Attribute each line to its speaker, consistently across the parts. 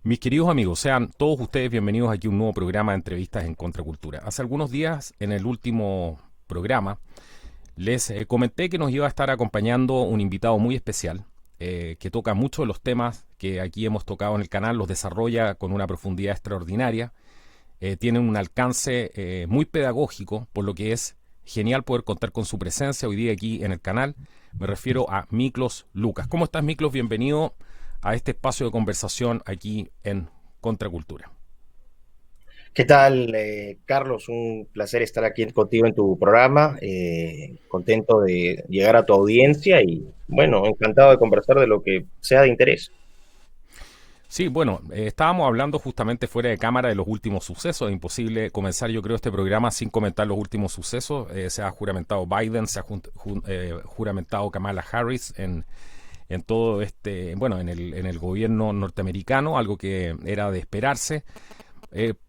Speaker 1: Mis queridos amigos, sean todos ustedes bienvenidos aquí a un nuevo programa de entrevistas en Contracultura. Hace algunos días, en el último programa, les comenté que nos iba a estar acompañando un invitado muy especial, que toca muchos de los temas que aquí hemos tocado en el canal, los desarrolla con una profundidad extraordinaria, tienen un alcance muy pedagógico, por lo que es genial poder contar con su presencia hoy día aquí en el canal. Me refiero a Miklos Lucas. ¿Cómo estás, Miklos? Bienvenido a este espacio de conversación aquí en Contracultura.
Speaker 2: ¿Qué tal, Carlos? Un placer estar aquí contigo en tu programa. Contento de llegar a tu audiencia y, bueno, encantado de conversar de lo que sea de interés.
Speaker 1: Sí, bueno, estábamos hablando justamente fuera de cámara de los últimos sucesos. Es imposible comenzar, yo creo, este programa sin comentar los últimos sucesos. Se ha juramentado Biden, se ha juramentado Kamala Harris en todo este, bueno, en el gobierno norteamericano, algo que era de esperarse.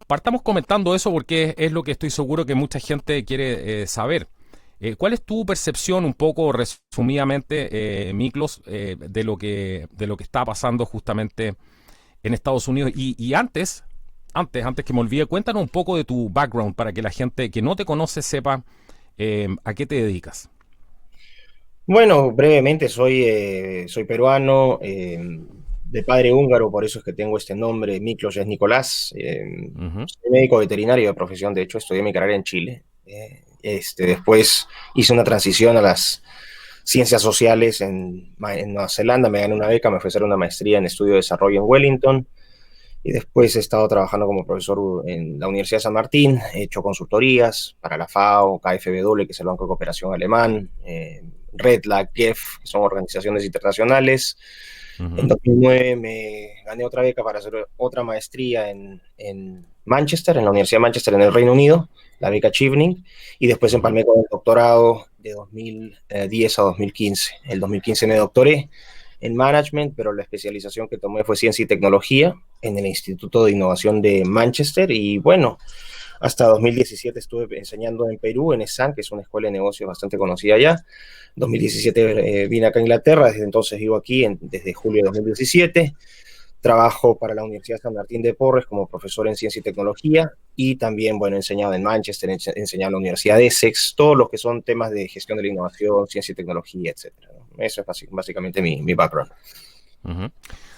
Speaker 1: Partamos comentando eso porque es lo que estoy seguro que mucha gente quiere saber. ¿Cuál es tu percepción, un poco resumidamente, Miklos, de lo que está pasando justamente en Estados Unidos? Y antes que me olvide, cuéntanos un poco de tu background para que la gente que no te conoce sepa a qué te dedicas.
Speaker 2: Bueno, brevemente, soy peruano, de padre húngaro, por eso es que tengo este nombre, Miklos es Nicolás.
Speaker 1: Ujú.
Speaker 2: Soy médico veterinario de profesión, de hecho, estudié mi carrera en Chile. Después hice una transición a las ciencias sociales en Nueva Zelanda, me gané una beca, me fui a hacer una maestría en estudio de desarrollo en Wellington. Y después he estado trabajando como profesor en la Universidad de San Martín, he hecho consultorías para la FAO, KfW, que es el Banco de Cooperación Alemán, RedLAC, GEF, que son organizaciones internacionales. En
Speaker 1: Ujú.
Speaker 2: 2009 me gané otra beca para hacer otra maestría en Manchester, en la Universidad de Manchester, en el Reino Unido, la beca Chevening, y después
Speaker 1: Ujú.
Speaker 2: empalmé con el doctorado de 2010 a 2015. El 2015 me doctoré en management, pero la especialización que tomé fue ciencia y tecnología en el Instituto de Innovación de Manchester. Y bueno, hasta 2017 estuve enseñando en Perú, en ESAN, que es una escuela de negocios bastante conocida allá. 2017 vine acá a Inglaterra, desde entonces vivo aquí, desde julio de 2017. Trabajo para la Universidad San Martín de Porres como profesor en ciencia y tecnología y también, bueno, he enseñado en Manchester, he enseñado en la Universidad de Essex, todos los que son temas de gestión de la innovación, ciencia y tecnología, etcétera, ¿no? Eso es básicamente mi background.
Speaker 1: Ujú.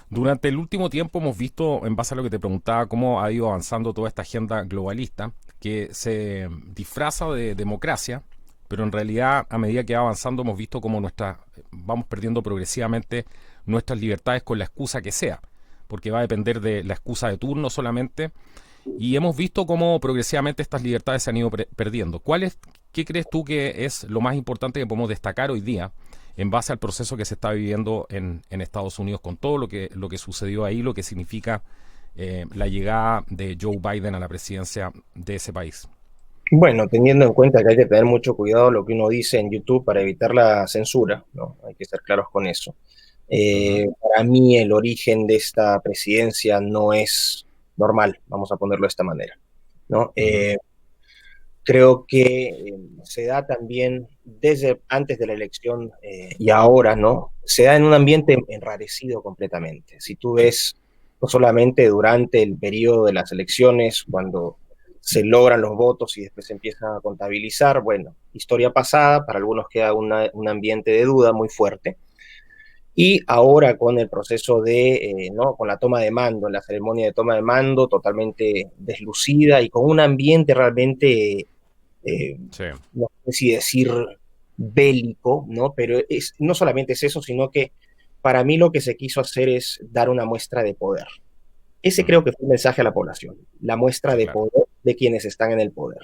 Speaker 1: Durante el último tiempo hemos visto, en base a lo que te preguntaba, cómo ha ido avanzando toda esta agenda globalista que se disfraza de democracia, pero en realidad a medida que va avanzando hemos visto cómo vamos perdiendo progresivamente nuestras libertades con la excusa que sea, porque va a depender de la excusa de turno solamente, y hemos visto cómo progresivamente estas libertades se han ido perdiendo. ¿Qué crees tú que es lo más importante que podemos destacar hoy día en base al proceso que se está viviendo en Estados Unidos con todo lo que sucedió ahí, lo que significa la llegada de Joe Biden a la presidencia de ese país?
Speaker 2: Bueno, teniendo en cuenta que hay que tener mucho cuidado lo que uno dice en YouTube para evitar la censura, ¿no? Hay que ser claros con eso.
Speaker 1: Ujú.
Speaker 2: Para mí el origen de esta presidencia no es normal, vamos a ponerlo de esta manera, ¿no?
Speaker 1: Ujú.
Speaker 2: Creo que se da también desde antes de la elección y ahora, ¿no? Se da en un ambiente enrarecido completamente. Si tú ves, no solamente durante el periodo de las elecciones, cuando se logran los votos y después se empiezan a contabilizar, bueno, historia pasada, para algunos queda un ambiente de duda muy fuerte. Y ahora con el proceso ¿no? Con la toma de mando, la ceremonia de toma de mando totalmente deslucida y con un ambiente realmente
Speaker 1: Sí.
Speaker 2: no sé si decir bélico, ¿no? Pero no solamente es eso, sino que para mí lo que se quiso hacer es dar una muestra de poder. Ese
Speaker 1: Ujú.
Speaker 2: creo que fue el mensaje a la población, la muestra
Speaker 1: Sí,
Speaker 2: de
Speaker 1: claro.
Speaker 2: poder de quienes están en el poder.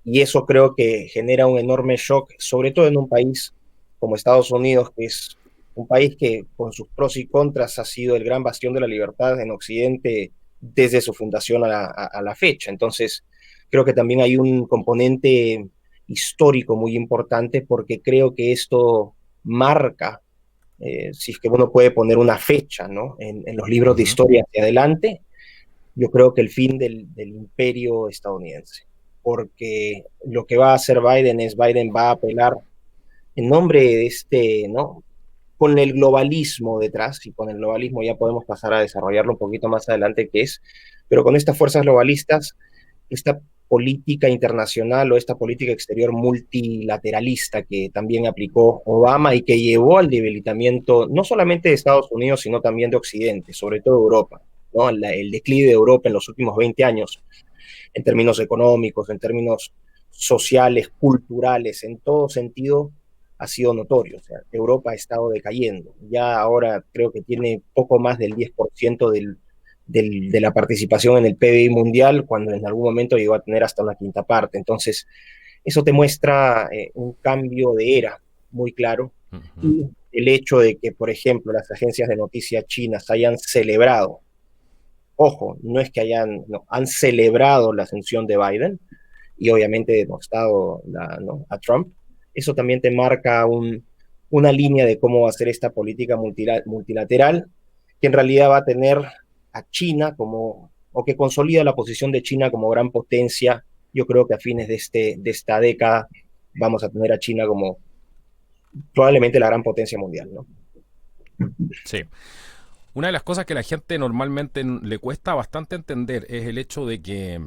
Speaker 2: Y eso creo que genera un enorme shock, sobre todo en un país como Estados Unidos, que es un país que con sus pros y contras ha sido el gran bastión de la libertad en Occidente desde su fundación a la fecha. Entonces, creo que también hay un componente histórico muy importante porque creo que esto marca, si es que uno puede poner una fecha, ¿no? En los libros de
Speaker 1: Ujú.
Speaker 2: historia hacia adelante, yo creo que el fin del imperio estadounidense, porque lo que va a hacer Biden es Biden va a apelar en nombre de ¿no? con el globalismo detrás, y con el globalismo ya podemos pasar a desarrollarlo un poquito más adelante, qué es, pero con estas fuerzas globalistas, esta política internacional o esta política exterior multilateralista que también aplicó Obama y que llevó al debilitamiento no solamente de Estados Unidos, sino también de Occidente, sobre todo Europa, ¿no? El declive de Europa en los últimos 20 años, en términos económicos, en términos sociales, culturales, en todo sentido, ha sido notorio. O sea, Europa ha estado decayendo. Ya ahora creo que tiene poco más del 10% de la participación en el PBI mundial, cuando en algún momento llegó a tener hasta una quinta parte. Entonces, eso te muestra un cambio de era muy claro.
Speaker 1: Ujú.
Speaker 2: Y el hecho de que, por ejemplo, las agencias de noticias chinas hayan celebrado, ojo, no es que han celebrado la ascensión de Biden y obviamente denostado a Trump. Eso también te marca una línea de cómo va a ser esta política multilateral, que en realidad va a tener a China o que consolida la posición de China como gran potencia. Yo creo que a fines de esta década vamos a tener a China como probablemente la gran potencia mundial, ¿no?
Speaker 1: Sí. Una de las cosas que a la gente normalmente le cuesta bastante entender es el hecho de que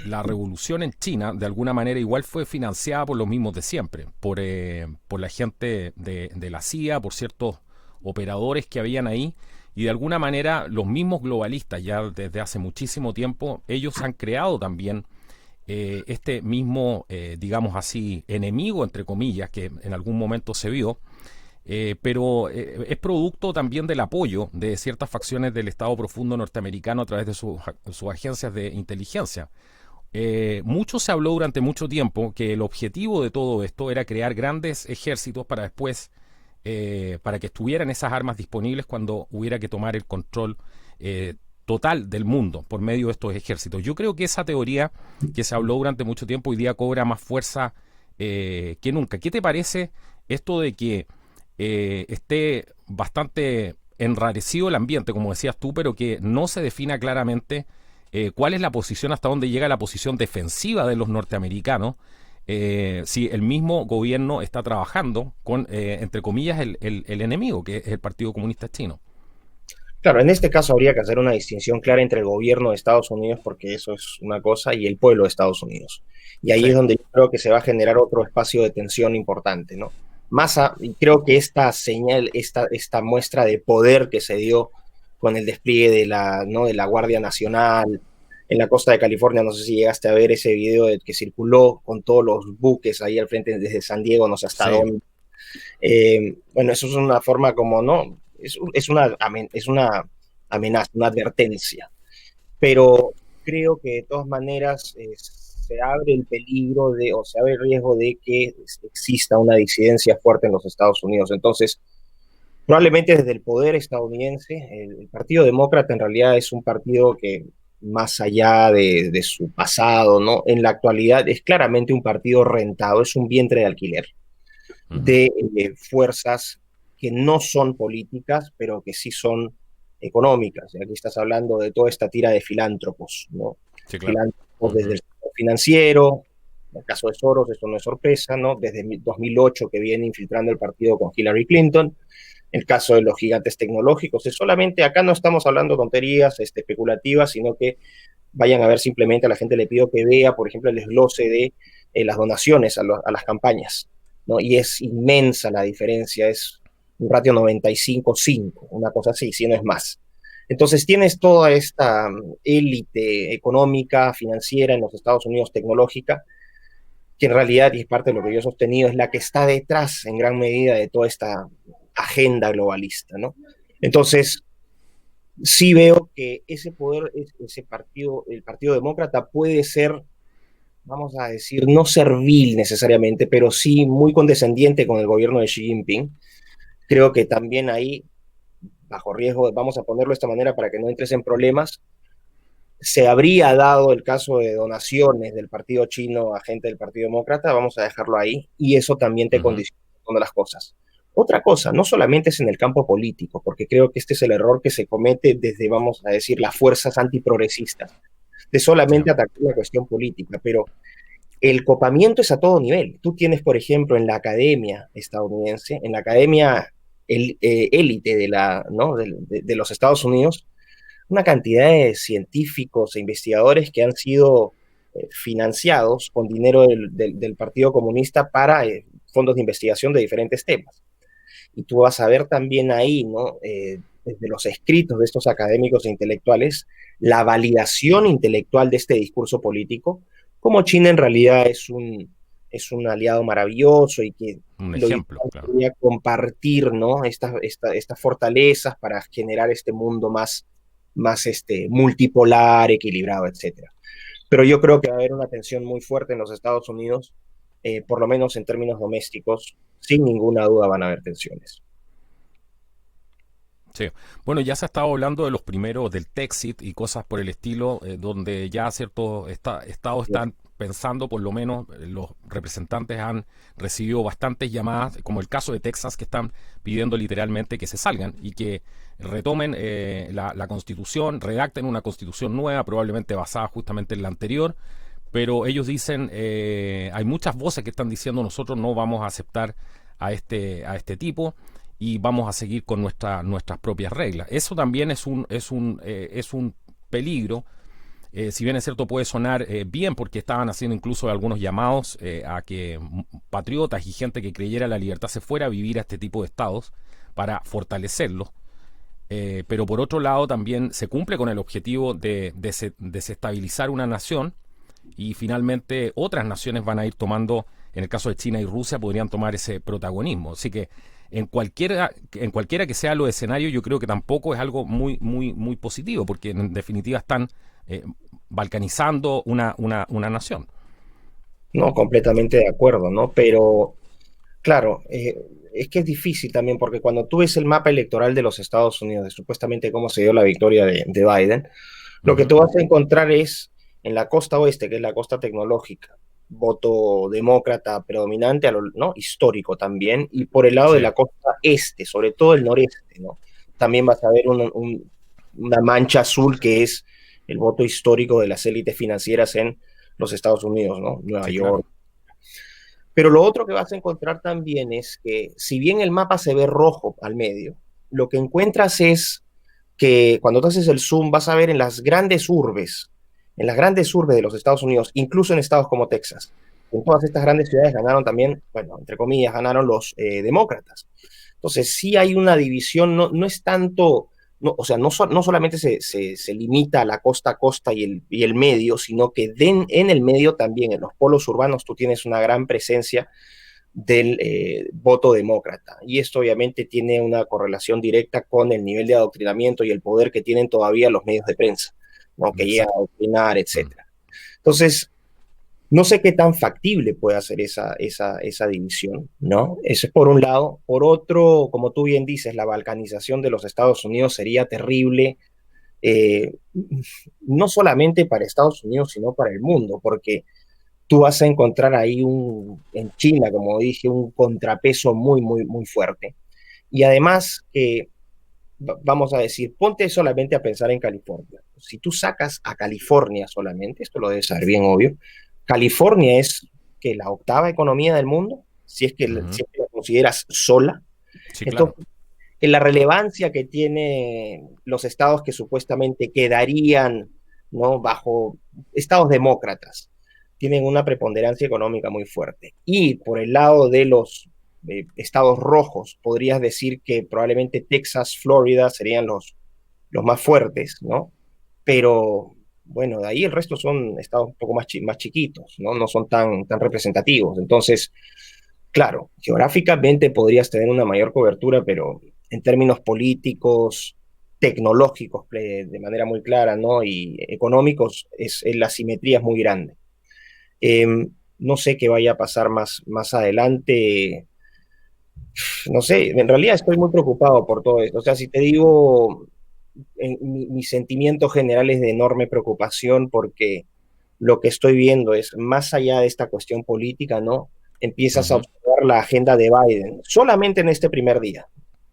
Speaker 1: la revolución en China de alguna manera igual fue financiada por los mismos de siempre, por la gente de la CIA, por ciertos operadores que habían ahí, y de alguna manera los mismos globalistas ya desde hace muchísimo tiempo, ellos han creado también este mismo, digamos así, enemigo, entre comillas, que en algún momento se vio, pero es producto también del apoyo de ciertas facciones del Estado Profundo norteamericano a través de sus agencias de inteligencia. Mucho se habló durante mucho tiempo que el objetivo de todo esto era crear grandes ejércitos para después, para que estuvieran esas armas disponibles cuando hubiera que tomar el control total del mundo por medio de estos ejércitos. Yo creo que esa teoría que se habló durante mucho tiempo hoy día cobra más fuerza que nunca. ¿Qué te parece esto de que esté bastante enrarecido el ambiente, como decías tú, pero que no se defina claramente cuál es la posición, hasta dónde llega la posición defensiva de los norteamericanos, si el mismo gobierno está trabajando con, entre comillas, el enemigo, que es el Partido Comunista Chino?
Speaker 2: Claro, en este caso habría que hacer una distinción clara entre el gobierno de Estados Unidos, porque eso es una cosa, y el pueblo de Estados Unidos. Y ahí
Speaker 1: Sí.
Speaker 2: es donde yo creo que se va a generar otro espacio de tensión importante, ¿no? Y creo que esta señal, esta muestra de poder que se dio con el despliegue ¿no? de la Guardia Nacional en la costa de California, no sé si llegaste a ver ese video que circuló con todos los buques ahí al frente desde San Diego, no sé hasta
Speaker 1: Sí.
Speaker 2: dónde. Bueno, eso es una forma como, ¿no? Es una amenaza, una advertencia, pero creo que de todas maneras se abre el peligro o se abre el riesgo de que exista una disidencia fuerte en los Estados Unidos. Entonces, probablemente desde el poder estadounidense, el Partido Demócrata en realidad es un partido que, más allá de su pasado, ¿no? En la actualidad es claramente un partido rentado, es un vientre de alquiler
Speaker 1: Ujú.
Speaker 2: de fuerzas que no son políticas, pero que sí son económicas. Y aquí estás hablando de toda esta tira de filántropos, ¿no?
Speaker 1: Sí, claro.
Speaker 2: Filántropos desde
Speaker 1: Ujú.
Speaker 2: el sector financiero, en el caso de Soros, esto no es sorpresa, ¿no? Desde 2008 que viene infiltrando el partido con Hillary Clinton. El caso de los gigantes tecnológicos es solamente, acá no estamos hablando tonterías especulativas, sino que vayan a ver simplemente, a la gente le pido que vea, por ejemplo, el desglose de las donaciones a las campañas, ¿no? Y es inmensa la diferencia, es un ratio 95-5, una cosa así, si no es más. Entonces tienes toda esta élite económica, financiera en los Estados Unidos, tecnológica, que en realidad, y es parte de lo que yo he sostenido, es la que está detrás en gran medida de toda esta agenda globalista, ¿no? Entonces, sí veo que ese poder, ese partido, el Partido Demócrata puede ser, vamos a decir, no servil necesariamente, pero sí muy condescendiente con el gobierno de Xi Jinping. Creo que también ahí, bajo riesgo, vamos a ponerlo de esta manera para que no entres en problemas, se habría dado el caso de donaciones del partido chino a gente del Partido Demócrata, vamos a dejarlo ahí, y eso también te
Speaker 1: Ujú.
Speaker 2: condiciona de las cosas. Otra cosa, no solamente es en el campo político, porque creo que este es el error que se comete desde, vamos a decir, las fuerzas antiprogresistas, de
Speaker 1: Ya.
Speaker 2: solamente atacar la cuestión política, pero el copamiento es a todo nivel. Tú tienes, por ejemplo, en la academia estadounidense, en la academia élite ¿no? de los Estados Unidos, una cantidad de científicos e investigadores que han sido financiados con dinero del Partido Comunista para fondos de investigación de diferentes temas. Y tú vas a ver también ahí, ¿no? Desde los escritos de estos académicos e intelectuales, la validación intelectual de este discurso político, como China en realidad es un aliado maravilloso y que
Speaker 1: Un
Speaker 2: lo
Speaker 1: ejemplo,
Speaker 2: ideal
Speaker 1: claro.
Speaker 2: sería compartir, ¿no? Estas fortalezas para generar este mundo más multipolar, equilibrado, etcétera. Pero yo creo que va a haber una tensión muy fuerte en los Estados Unidos, por lo menos en términos domésticos, sin ninguna duda van a haber tensiones.
Speaker 1: Sí. Bueno, ya se ha estado hablando de los primeros del Texit y cosas por el estilo, donde ya ciertos estados están pensando, por lo menos los representantes han recibido bastantes llamadas, como el caso de Texas, que están pidiendo literalmente que se salgan y que retomen la constitución, redacten una constitución nueva, probablemente basada justamente en la anterior, pero ellos dicen, hay muchas voces que están diciendo nosotros no vamos a aceptar a este tipo y vamos a seguir con nuestras propias reglas. Eso también es un peligro. Si bien es cierto puede sonar bien porque estaban haciendo incluso algunos llamados a que patriotas y gente que creyera en la libertad se fuera a vivir a este tipo de estados para fortalecerlos. Pero por otro lado también se cumple con el objetivo de desestabilizar una nación y finalmente otras naciones van a ir tomando, en el caso de China y Rusia, podrían tomar ese protagonismo. Así que en cualquiera que sea los escenarios, yo creo que tampoco es algo muy positivo, porque en definitiva están balcanizando una nación.
Speaker 2: No, completamente de acuerdo, ¿no? Pero, claro, es que es difícil también, porque cuando tú ves el mapa electoral de los Estados Unidos, de supuestamente cómo se dio la victoria de Biden, lo que
Speaker 1: Ujú.
Speaker 2: tú vas a encontrar es en la costa oeste, que es la costa tecnológica, voto demócrata predominante, ¿no? Histórico también, y por el lado de
Speaker 1: Sí,
Speaker 2: la costa este, sobre todo el noreste, ¿no? También vas a ver una mancha azul que es el voto histórico de las élites financieras en los Estados Unidos, ¿no? Nueva
Speaker 1: sí, claro.
Speaker 2: York. Pero lo otro que vas a encontrar también es que si bien el mapa se ve rojo al medio, lo que encuentras es que cuando tú haces el zoom vas a ver en las grandes urbes de los Estados Unidos, incluso en estados como Texas. En todas estas grandes ciudades ganaron también, bueno, entre comillas, ganaron los demócratas. Entonces, sí hay una división, no es tanto, no, o sea, no solamente se limita a la costa a costa y el medio, sino que en el medio también, en los polos urbanos, tú tienes una gran presencia del voto demócrata. Y esto obviamente tiene una correlación directa con el nivel de adoctrinamiento y el poder que tienen todavía los medios de prensa, ¿no? Que llegan a
Speaker 1: Exacto.
Speaker 2: adoctrinar,
Speaker 1: Mm.
Speaker 2: etcétera. Entonces, no sé qué tan factible puede ser esa división, ¿no? Eso es por un lado. Por otro, como tú bien dices, la balcanización de los Estados Unidos sería terrible, eh, no solamente para Estados Unidos, sino para el mundo, porque tú vas a encontrar ahí en China, como dije, un contrapeso muy fuerte. Y además, vamos a decir, ponte solamente a pensar en California. Si tú sacas a California solamente, esto lo debes saber bien obvio, California es que la octava economía del mundo,
Speaker 1: Ujú.
Speaker 2: si es que la consideras sola.
Speaker 1: Sí, claro.
Speaker 2: Entonces, en la relevancia que tiene los estados que supuestamente quedarían, ¿no? Bajo estados demócratas, tienen una preponderancia económica muy fuerte. Y por el lado de los estados rojos, podrías decir que probablemente Texas, Florida serían los más fuertes, ¿no? Pero bueno, de ahí el resto son estados un poco más chiquitos, ¿no? No son tan representativos. Entonces, claro, geográficamente podrías tener una mayor cobertura, pero en términos políticos, tecnológicos, de manera muy clara, ¿no? Y económicos, la asimetría es muy grande. Eh, no sé qué vaya a pasar más adelante. No sé, en realidad estoy muy preocupado por todo esto. O sea, si te digo, mi sentimiento general es de enorme preocupación porque lo que estoy viendo es, más allá de esta cuestión política, ¿no? Empiezas a
Speaker 1: Ujú.
Speaker 2: observar la agenda de Biden, solamente en este primer día.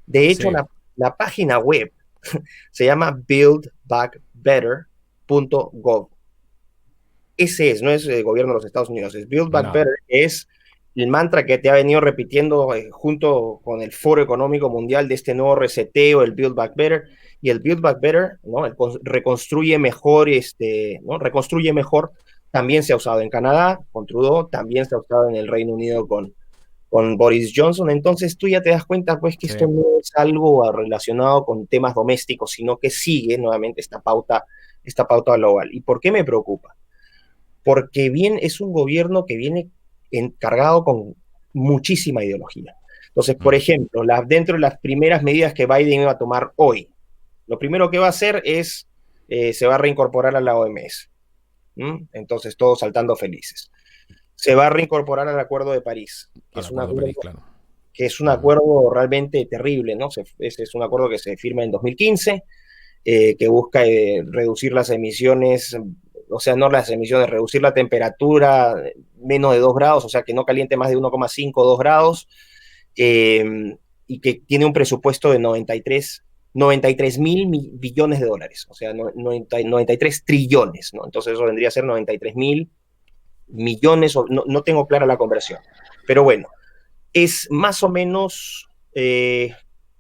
Speaker 2: De hecho,
Speaker 1: Sí.
Speaker 2: la página web se llama buildbackbetter.gov. Ese es, no es el gobierno de los Estados Unidos, es Build Back
Speaker 1: Nada.
Speaker 2: Better, es el mantra que te ha venido repitiendo junto con el Foro Económico Mundial de este nuevo reseteo, el Build Back Better, y el Build Back Better, ¿no? El reconstruye mejor, ¿no? Reconstruye mejor, también se ha usado en Canadá con Trudeau, también se ha usado en el Reino Unido con Boris Johnson. Entonces tú ya te das cuenta pues que esto no es algo relacionado con temas domésticos, sino que sigue nuevamente esta pauta global. ¿Y por qué me preocupa? Porque bien es un gobierno que viene encargado con muchísima ideología. Entonces, por ejemplo, dentro de las primeras medidas que Biden iba a tomar hoy, lo primero que va a hacer es, se va a reincorporar a la OMS. Entonces, todos saltando felices. Se va a reincorporar al Acuerdo de París, que es un acuerdo, París, claro, que es un acuerdo realmente terrible, ¿no? Es un acuerdo que se firma en 2015, que busca reducir las emisiones, o sea, no las emisiones, reducir la temperatura menos de 2 grados, o sea, que no caliente más de 1,5 o 2 grados, y que tiene un presupuesto de 93 mil billones de dólares, o sea, 93 trillones, ¿no? Entonces eso vendría a ser 93 mil millones, no tengo clara la conversión, pero bueno, es más o menos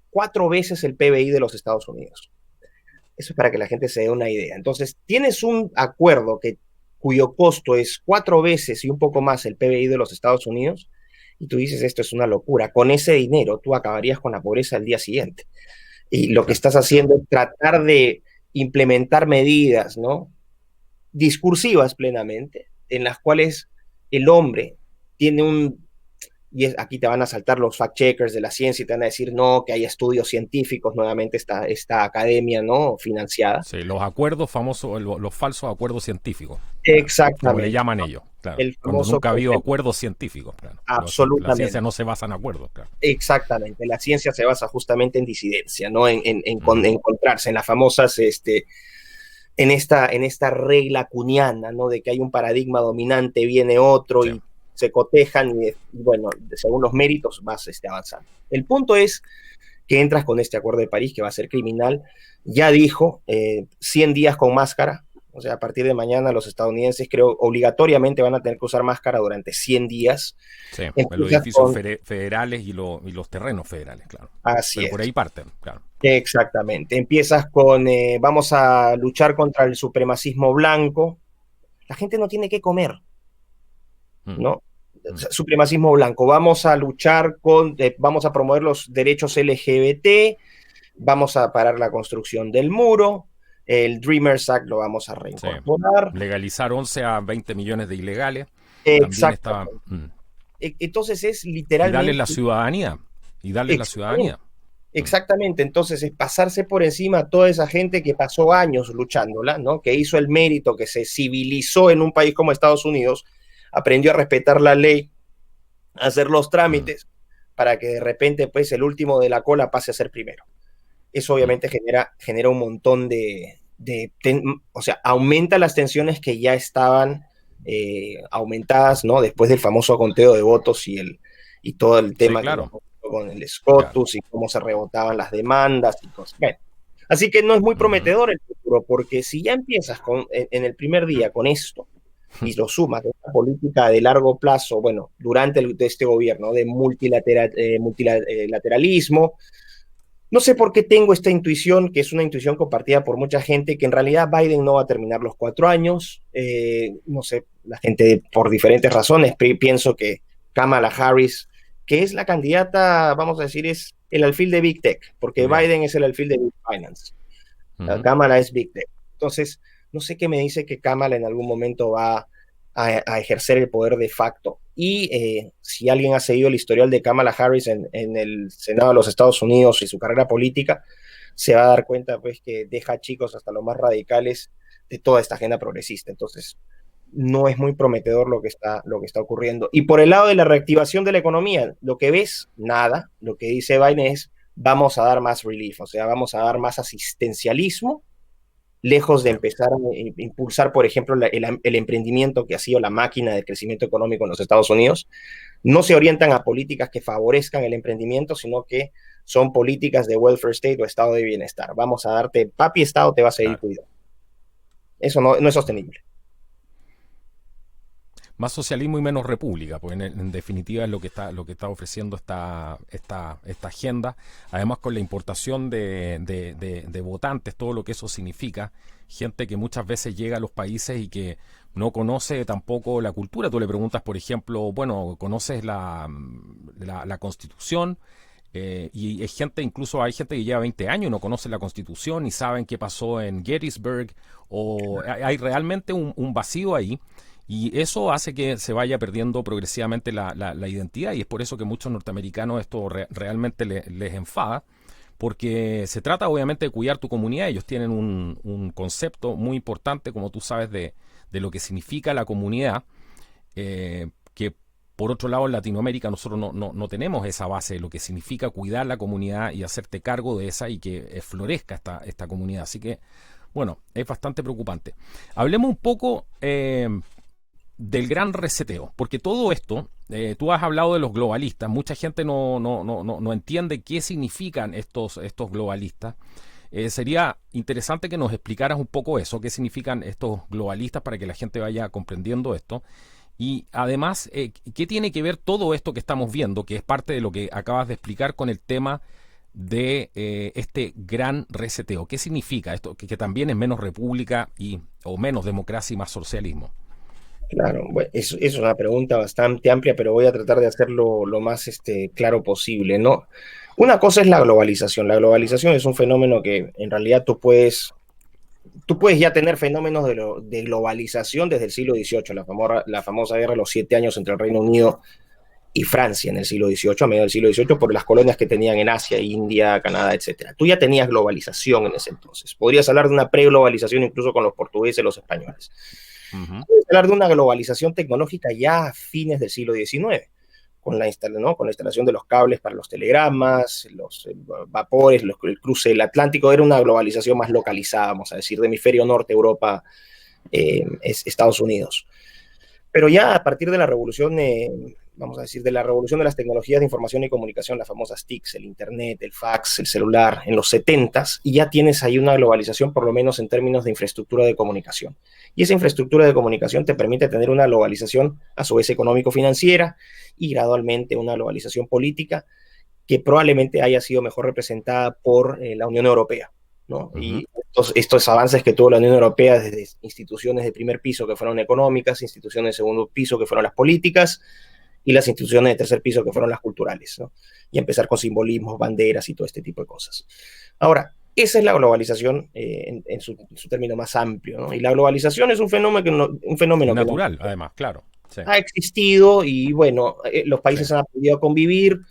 Speaker 2: 4 veces el PBI de los Estados Unidos. Eso es para que la gente se dé una idea. Entonces, tienes un acuerdo cuyo costo es 4 veces y un poco más el PBI de los Estados Unidos, y tú dices, esto es una locura. Con ese dinero tú acabarías con la pobreza el día siguiente. Y lo que estás haciendo es tratar de implementar medidas, ¿no? Discursivas plenamente, en las cuales el hombre tiene aquí te van a saltar los fact-checkers de la ciencia y te van a decir, no, que hay estudios científicos, nuevamente esta academia, ¿no? Financiada.
Speaker 1: Sí, los acuerdos famosos, los falsos acuerdos científicos.
Speaker 2: Exactamente.
Speaker 1: Como le llaman ellos, claro. Cuando nunca ha habido acuerdos científicos, claro.
Speaker 2: Absolutamente.
Speaker 1: La ciencia no se basa en acuerdos, claro.
Speaker 2: Exactamente. La ciencia se basa justamente en disidencia, ¿no? En encontrarse en las famosas, en esta regla cuniana, ¿no? De que hay un paradigma dominante, viene otro, sí, y se cotejan y bueno, según los méritos vas avanzando. El punto es que entras con este Acuerdo de París que va a ser criminal. Ya dijo, 100 días con máscara, o sea, a partir de mañana los estadounidenses creo obligatoriamente van a tener que usar máscara durante 100 días.
Speaker 1: Sí, en los edificios federales y los terrenos federales, claro.
Speaker 2: Así
Speaker 1: Pero por ahí parten, claro.
Speaker 2: Exactamente. Empiezas con, vamos a luchar contra el supremacismo blanco. La gente no tiene que comer, ¿no? Supremacismo blanco. Vamos a luchar vamos a promover los derechos LGBT, vamos a parar la construcción del muro, el Dreamers Act lo vamos a reincorporar.
Speaker 1: Sí. Legalizar 11 a 20 millones de ilegales.
Speaker 2: Exacto. Entonces es literalmente...
Speaker 1: Y darles la ciudadanía. La ciudadanía.
Speaker 2: Exactamente, entonces es pasarse por encima a toda esa gente que pasó años luchándola, ¿no? Que hizo el mérito, que se civilizó en un país como Estados Unidos, aprendió a respetar la ley, a hacer los trámites, para que de repente pues el último de la cola pase a ser primero. Eso obviamente genera un montón o sea, aumenta las tensiones que ya estaban aumentadas, ¿no? Después del famoso conteo de votos y todo el tema, sí, claro, con el SCOTUS, claro, y cómo se rebotaban las demandas y cosas. Bueno, así que no es muy prometedor el futuro, porque si ya empiezas en el primer día con esto y lo sumas de una política de largo plazo, bueno, durante este gobierno de multilateralismo, no sé por qué tengo esta intuición, que es una intuición compartida por mucha gente, que en realidad Biden no va a terminar los 4 años. No sé, la gente por diferentes razones, pienso que Kamala Harris, que es la candidata, vamos a decir, es el alfil de Big Tech, porque Biden es el alfil de Big Finance. Kamala es Big Tech. Entonces, no sé qué me dice que Kamala en algún momento va a ejercer el poder de facto. Y si alguien ha seguido el historial de Kamala Harris en el Senado de los Estados Unidos y su carrera política, se va a dar cuenta pues que deja chicos hasta los más radicales de toda esta agenda progresista. Entonces, no es muy prometedor lo que está ocurriendo. Y por el lado de la reactivación de la economía, lo que ves, nada. Lo que dice Biden es, vamos a dar más relief, o sea, vamos a dar más asistencialismo, lejos de empezar a impulsar, por ejemplo, el emprendimiento que ha sido la máquina de crecimiento económico en los Estados Unidos. No se orientan a políticas que favorezcan el emprendimiento, sino que son políticas de welfare state o estado de bienestar. Vamos a darte, papi Estado te va a seguir cuidando. Eso no es sostenible.
Speaker 1: más socialismo y menos república, pues en definitiva es lo que está ofreciendo esta agenda, además con la importación de votantes, todo lo que eso significa, gente que muchas veces llega a los países y que no conoce tampoco la cultura. Tú le preguntas, por ejemplo, bueno, ¿conoces la Constitución? Y hay gente, incluso hay gente que lleva 20 años y no conoce la Constitución ni saben qué pasó en Gettysburg, o hay realmente un vacío ahí. Y eso hace que se vaya perdiendo progresivamente la identidad, y es por eso que muchos norteamericanos esto realmente les enfada, porque se trata obviamente de cuidar tu comunidad. Ellos tienen un concepto muy importante, como tú sabes, de lo que significa la comunidad, que por otro lado en Latinoamérica nosotros no tenemos esa base de lo que significa cuidar la comunidad y hacerte cargo de esa y que florezca esta comunidad. Así que, bueno, es bastante preocupante. Hablemos un poco del gran reseteo, porque todo esto, tú has hablado de los globalistas, mucha gente no entiende qué significan estos globalistas. Sería interesante que nos explicaras un poco eso, qué significan estos globalistas para que la gente vaya comprendiendo esto. Y además, ¿qué tiene que ver todo esto que estamos viendo, que es parte de lo que acabas de explicar, con el tema de este gran reseteo? ¿Qué significa esto? Que también es menos república o menos democracia y más socialismo.
Speaker 2: Claro, bueno, es una pregunta bastante amplia, pero voy a tratar de hacerlo lo más claro posible, ¿no? Una cosa es la globalización. La globalización es un fenómeno que en realidad tú puedes ya tener fenómenos de globalización desde el siglo XVIII, la famosa guerra de los 7 años entre el Reino Unido y Francia en el siglo XVIII, a mediados del siglo XVIII, por las colonias que tenían en Asia, India, Canadá, etcétera. Tú ya tenías globalización en ese entonces. Podrías hablar de una preglobalización incluso con los portugueses y los españoles.
Speaker 1: Uh-huh.
Speaker 2: Podrías hablar de una globalización tecnológica ya a fines del siglo XIX, con la instalación de los cables para los telegramas, los vapores, el cruce del Atlántico. Era una globalización más localizada, vamos a decir, de hemisferio norte, Europa, Estados Unidos. Pero ya a partir de la revolución, vamos a decir, de la revolución de las tecnologías de información y comunicación, las famosas TICs, el internet, el fax, el celular, en los 70s, y ya tienes ahí una globalización, por lo menos en términos de infraestructura de comunicación. Y esa infraestructura de comunicación te permite tener una globalización, a su vez económico-financiera, y gradualmente una globalización política, que probablemente haya sido mejor representada por la Unión Europea, ¿no? Uh-huh. Y estos avances que tuvo la Unión Europea, desde instituciones de primer piso que fueron económicas, instituciones de segundo piso que fueron las políticas, y las instituciones de tercer piso que fueron las culturales, ¿no? Y empezar con simbolismos, banderas y todo este tipo de cosas. Ahora, esa es la globalización en su término más amplio, ¿no? Y la globalización es un fenómeno
Speaker 1: natural, además, claro.
Speaker 2: Sí. Ha existido, y bueno, los países han aprendido a convivir.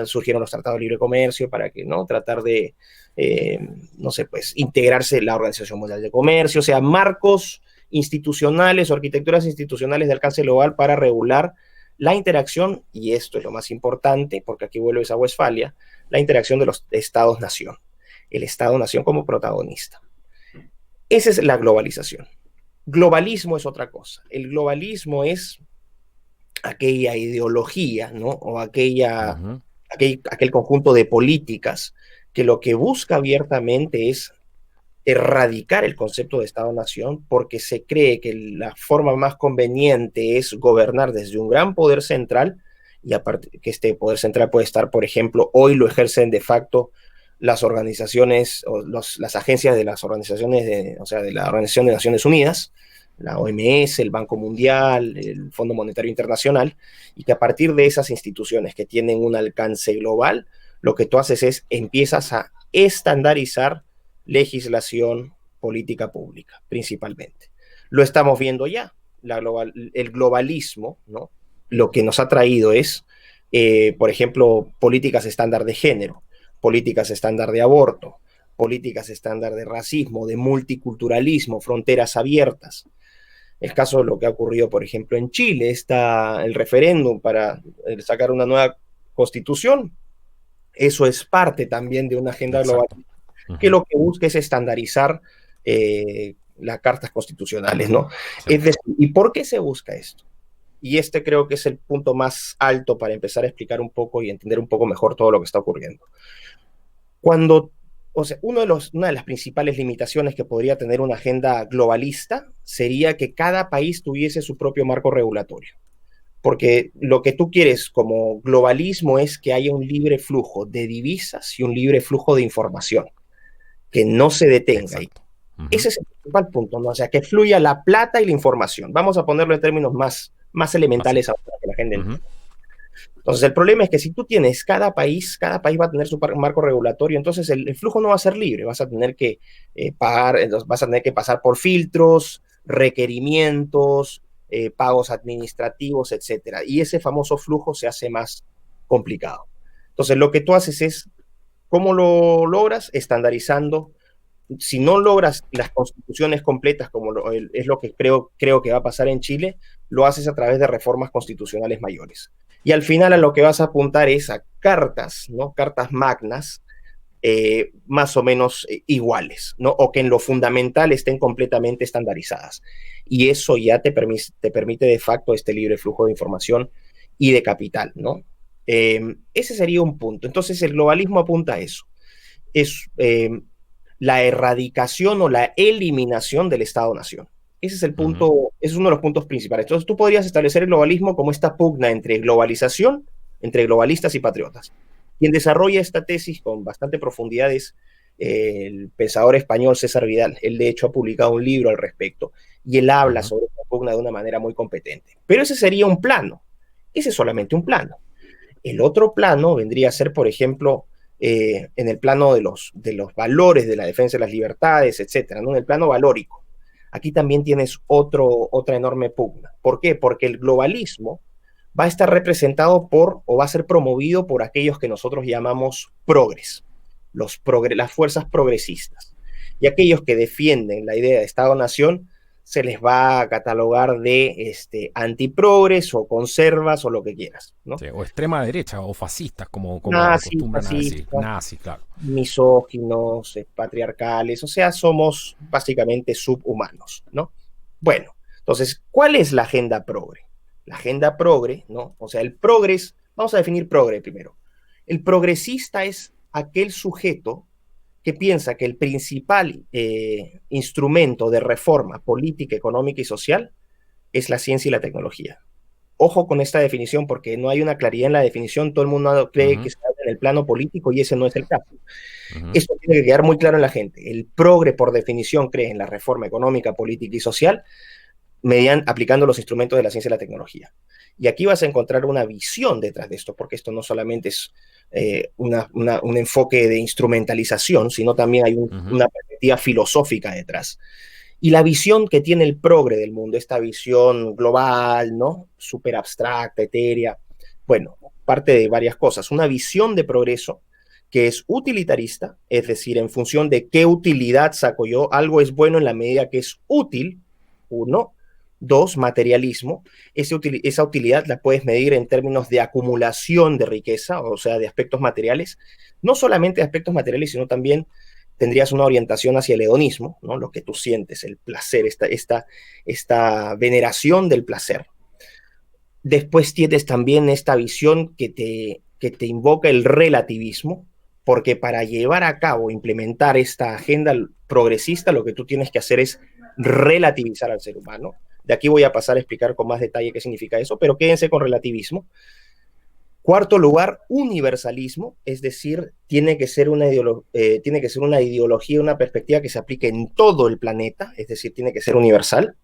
Speaker 2: Surgieron los tratados de libre comercio para que, ¿no?, tratar de, no sé, pues, integrarse la Organización Mundial de Comercio, o sea, marcos institucionales o arquitecturas institucionales de alcance global para regular la interacción, y esto es lo más importante, porque aquí vuelves a Westfalia, la interacción de los estados-nación, el estado-nación como protagonista. Esa es la globalización. Globalismo es otra cosa. El globalismo es aquella ideología, ¿no?, o aquel conjunto de políticas que lo que busca abiertamente es erradicar el concepto de Estado-Nación, porque se cree que la forma más conveniente es gobernar desde un gran poder central, y aparte que este poder central puede estar, por ejemplo, hoy lo ejercen de facto las organizaciones o las agencias de las organizaciones, de la Organización de Naciones Unidas, la OMS, el Banco Mundial, el Fondo Monetario Internacional, y que a partir de esas instituciones que tienen un alcance global, lo que tú haces es empiezas a estandarizar legislación, política pública, principalmente. Lo estamos viendo ya. El globalismo, ¿no?, lo que nos ha traído es, por ejemplo, políticas estándar de género, políticas estándar de aborto, políticas estándar de racismo, de multiculturalismo, fronteras abiertas. El caso de lo que ha ocurrido, por ejemplo, en Chile, está el referéndum para sacar una nueva constitución. Eso es parte también de una agenda global que lo que busca es estandarizar las cartas constitucionales, ¿no? Sí. Es decir, ¿y por qué se busca esto? Y este creo que es el punto más alto para empezar a explicar un poco y entender un poco mejor todo lo que está ocurriendo. o sea, una de las principales limitaciones que podría tener una agenda globalista sería que cada país tuviese su propio marco regulatorio. Porque lo que tú quieres como globalismo es que haya un libre flujo de divisas y un libre flujo de información, que no se detenga.
Speaker 1: Exacto.
Speaker 2: Ese es el principal punto, ¿no? O sea, que fluya la plata y la información. Vamos a ponerlo en términos más
Speaker 1: Así.
Speaker 2: elementales ahora para que la gente entienda. Entonces, el problema es que si tú tienes cada país va a tener su marco regulatorio, entonces el flujo no va a ser libre, vas a tener que pagar, vas a tener que pasar por filtros, requerimientos, pagos administrativos, etcétera. Y ese famoso flujo se hace más complicado. Entonces, lo que tú haces es, ¿cómo lo logras? Estandarizando. Si no logras las constituciones completas, como es lo que creo que va a pasar en Chile, lo haces a través de reformas constitucionales mayores. Y al final a lo que vas a apuntar es a cartas, ¿no? Cartas magnas, más o menos iguales, ¿no? O que en lo fundamental estén completamente estandarizadas. Y eso ya te permite de facto este libre flujo de información y de capital, ¿no? Ese sería un punto. Entonces el globalismo apunta a eso. Es la erradicación o la eliminación del Estado-Nación. Ese es el punto, ese es uno de los puntos principales. Entonces tú podrías establecer el globalismo como esta pugna entre globalización, entre globalistas y patriotas. Quien desarrolla esta tesis con bastante profundidad es el pensador español César Vidal. Él de hecho ha publicado un libro al respecto y él habla sobre esta pugna de una manera muy competente. Pero ese sería un plano. Ese es solamente un plano. El otro plano vendría a ser, por ejemplo, en el plano de los valores de la defensa de las libertades, etcétera, ¿no? En el plano valórico. Aquí también tienes otra enorme pugna. ¿Por qué? Porque el globalismo va a estar representado por, o va a ser promovido por aquellos que nosotros llamamos progres, las fuerzas progresistas. Y aquellos que defienden la idea de Estado-Nación se les va a catalogar de antiprogres o conservas o lo que quieras, ¿no?
Speaker 1: Sí, o extrema derecha o fascistas, como
Speaker 2: Nazis,
Speaker 1: acostumbran a decir.
Speaker 2: fascistas,
Speaker 1: Nazis, claro.
Speaker 2: misóginos, patriarcales, o sea, somos básicamente subhumanos, ¿no? Bueno, entonces, ¿cuál es la agenda progre? La agenda progre, ¿no? O sea, el progres, vamos a definir progre primero. El progresista es aquel sujeto que piensa que el principal instrumento de reforma política, económica y social es la ciencia y la tecnología. Ojo con esta definición porque no hay una claridad en la definición, todo el mundo cree que se habla en el plano político y ese no es el caso. Esto tiene que quedar muy claro en la gente. El progre, por definición, cree en la reforma económica, política y social aplicando los instrumentos de la ciencia y la tecnología. Y aquí vas a encontrar una visión detrás de esto, porque esto no solamente es un enfoque de instrumentalización, sino también hay una perspectiva filosófica detrás. Y la visión que tiene el progre del mundo, esta visión global, ¿no? Súper abstracta, etérea, bueno, parte de varias cosas. Una visión de progreso que es utilitarista, es decir, en función de qué utilidad saco yo, algo es bueno en la medida que es útil, uno. Dos, materialismo. Esa utilidad la puedes medir en términos de acumulación de riqueza, o sea, de aspectos materiales. No solamente de aspectos materiales, sino también tendrías una orientación hacia el hedonismo, ¿no? Lo que tú sientes, el placer, esta veneración del placer. Después tienes también esta visión que te invoca el relativismo, porque para llevar a cabo, implementar esta agenda progresista, lo que tú tienes que hacer es relativizar al ser humano. De aquí voy a pasar a explicar con más detalle qué significa eso, pero quédense con relativismo. Cuarto lugar, universalismo, es decir, tiene que ser una ideología, una perspectiva que se aplique en todo el planeta, es decir, tiene que ser universal.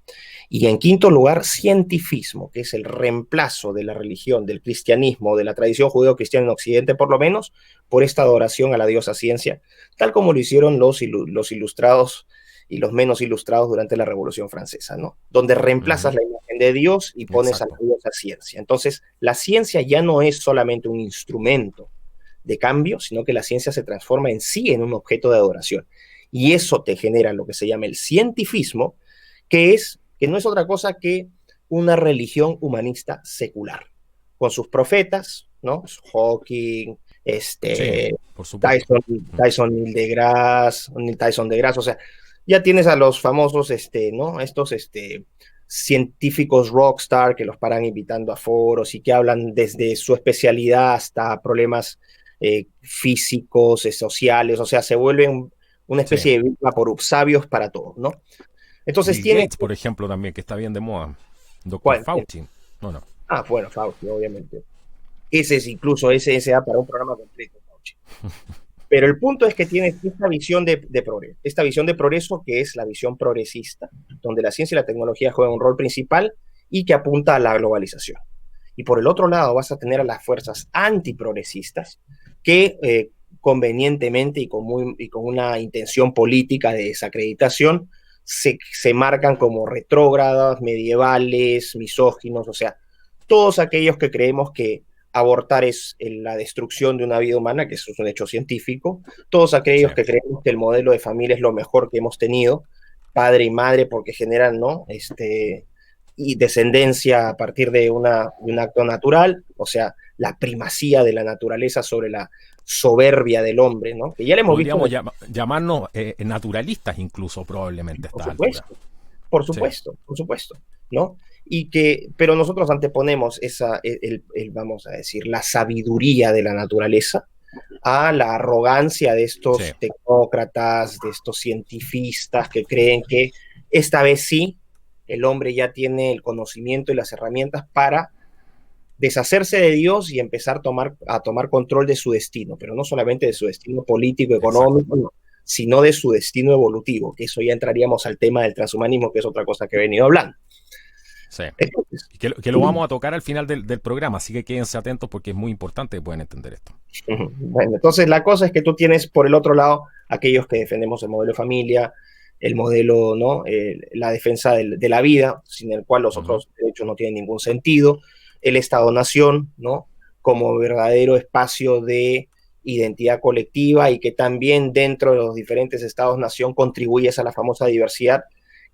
Speaker 2: Y en quinto lugar, cientifismo, que es el reemplazo de la religión, del cristianismo, de la tradición judeo-cristiana en Occidente, por lo menos, por esta adoración a la diosa ciencia, tal como lo hicieron los ilustrados y los menos ilustrados durante la Revolución Francesa, ¿no? Donde reemplazas la imagen de Dios y pones a la diosa ciencia. Entonces, la ciencia ya no es solamente un instrumento de cambio, sino que la ciencia se transforma en sí en un objeto de adoración. Y eso te genera lo que se llama el cientifismo, que no es otra cosa que una religión humanista secular, con sus profetas, ¿no? Hawking,
Speaker 1: Sí, por supuesto.
Speaker 2: Tyson deGrasse, o sea, ya tienes a los famosos, ¿no? Estos científicos rockstar que los paran invitando a foros y que hablan desde su especialidad hasta problemas físicos, sociales, o sea, se vuelven una
Speaker 1: Sí.
Speaker 2: especie de sabios para todos, ¿no? Entonces
Speaker 1: Bill
Speaker 2: tiene...
Speaker 1: Gates, por ejemplo, también, que está bien de moda. Doctor
Speaker 2: ¿Cuál?
Speaker 1: Fauci. No, no.
Speaker 2: Bueno, Fauci, obviamente. Ese es incluso, ese da para un programa completo, Fauci. Pero el punto es que tiene esta visión de progreso, esta visión de progreso que es la visión progresista, donde la ciencia y la tecnología juegan un rol principal y que apunta a la globalización. Y por el otro lado vas a tener a las fuerzas antiprogresistas que convenientemente y con una intención política de desacreditación se marcan como retrógradas, medievales, misóginos, o sea, todos aquellos que creemos que abortar es la destrucción de una vida humana, que eso es un hecho científico, todos
Speaker 1: Sí.
Speaker 2: aquellos que creemos que el modelo de familia es lo mejor que hemos tenido, padre y madre, porque generan, ¿no? Y descendencia a partir de un acto natural, o sea, la primacía de la naturaleza sobre la soberbia del hombre, ¿no? Que ya le hemos visto.
Speaker 1: Podríamos llamarnos naturalistas incluso, probablemente, a
Speaker 2: Por
Speaker 1: estas alturas.
Speaker 2: supuesto, por
Speaker 1: Sí.
Speaker 2: supuesto, por supuesto, ¿no? Pero nosotros anteponemos vamos a decir, la sabiduría de la naturaleza a la arrogancia de
Speaker 1: Sí.
Speaker 2: estos tecnócratas, de estos cientifistas que creen que esta vez sí el hombre ya tiene el conocimiento y las herramientas para deshacerse de Dios y empezar a tomar control de su destino, pero no solamente de su destino político, económico, no, sino de su destino evolutivo, que eso ya entraríamos al tema del transhumanismo, que es otra cosa que he venido hablando.
Speaker 1: Sí.
Speaker 2: Entonces,
Speaker 1: Y que lo vamos a tocar al final del programa, así que quédense atentos porque es muy importante que puedan entender esto.
Speaker 2: bueno, entonces la cosa es que tú tienes por el otro lado aquellos que defendemos el modelo de familia, el modelo, ¿no? La defensa de la vida, sin el cual los otros derechos no tienen ningún sentido, el Estado-Nación, ¿no? Como verdadero espacio de identidad colectiva y que también dentro de los diferentes Estados-Nación contribuyes a la famosa diversidad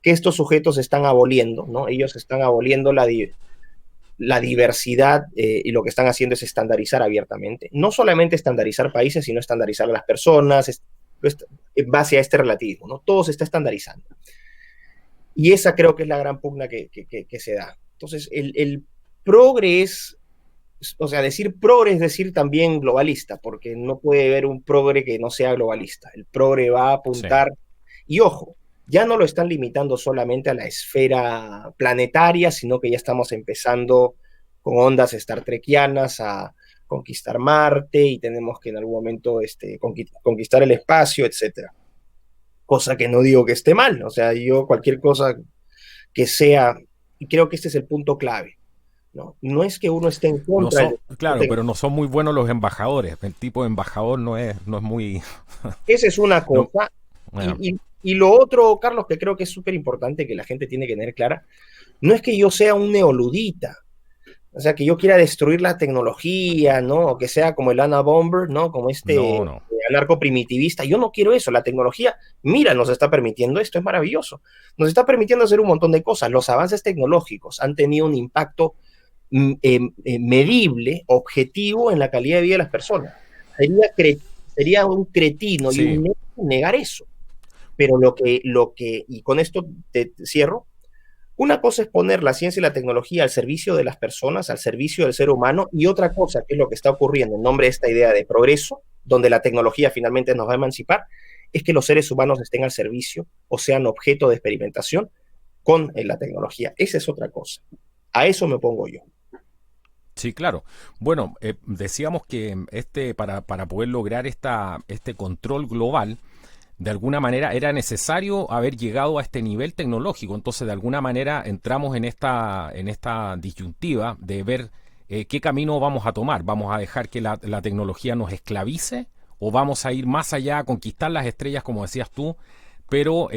Speaker 2: que estos sujetos están aboliendo, ¿no? Ellos están aboliendo la diversidad y lo que están haciendo es estandarizar abiertamente. No solamente estandarizar países, sino estandarizar a las personas, en base a este relativismo, ¿no? Todo se está estandarizando. Y esa creo que es la gran pugna que se da. Entonces, el progre es, o sea, decir progre es decir también globalista, porque no puede haber un progre que no sea globalista. El progre va a apuntar, sí. Y ojo, ya no lo están limitando solamente a la esfera planetaria, sino que ya estamos empezando con ondas star trekianas a conquistar Marte y tenemos que en algún momento conquistar el espacio, etcétera. Cosa que no digo que esté mal, o sea, yo cualquier cosa que sea, y creo que este es el punto clave, no es que uno esté en contra.
Speaker 1: Claro, pero no son muy buenos los embajadores. El tipo de embajador no es muy...
Speaker 2: Esa es una cosa. No, bueno. Y lo otro, Carlos, que creo que es súper importante que la gente tiene que tener clara, no es que yo sea un neoludita, o sea, que yo quiera destruir la tecnología, ¿no? O que sea como el Anna Bomber, ¿no? Como anarco primitivista. Yo no quiero eso. La tecnología, mira, nos está permitiendo esto, es maravilloso. Nos está permitiendo hacer un montón de cosas. Los avances tecnológicos han tenido un impacto medible, objetivo en la calidad de vida de las personas. Sería un cretino y un negar eso. Pero lo que, y con esto te cierro, una cosa es poner la ciencia y la tecnología al servicio de las personas, al servicio del ser humano, y otra cosa, que es lo que está ocurriendo en nombre de esta idea de progreso, donde la tecnología finalmente nos va a emancipar, es que los seres humanos estén al servicio o sean objeto de experimentación con la tecnología. Esa es otra cosa. A eso me pongo yo.
Speaker 1: Sí, claro. Bueno, decíamos que para poder lograr este control global, de alguna manera era necesario haber llegado a este nivel tecnológico. Entonces, de alguna manera entramos en esta disyuntiva de ver qué camino vamos a tomar. ¿Vamos a dejar que la tecnología nos esclavice o vamos a ir más allá a conquistar las estrellas, como decías tú, pero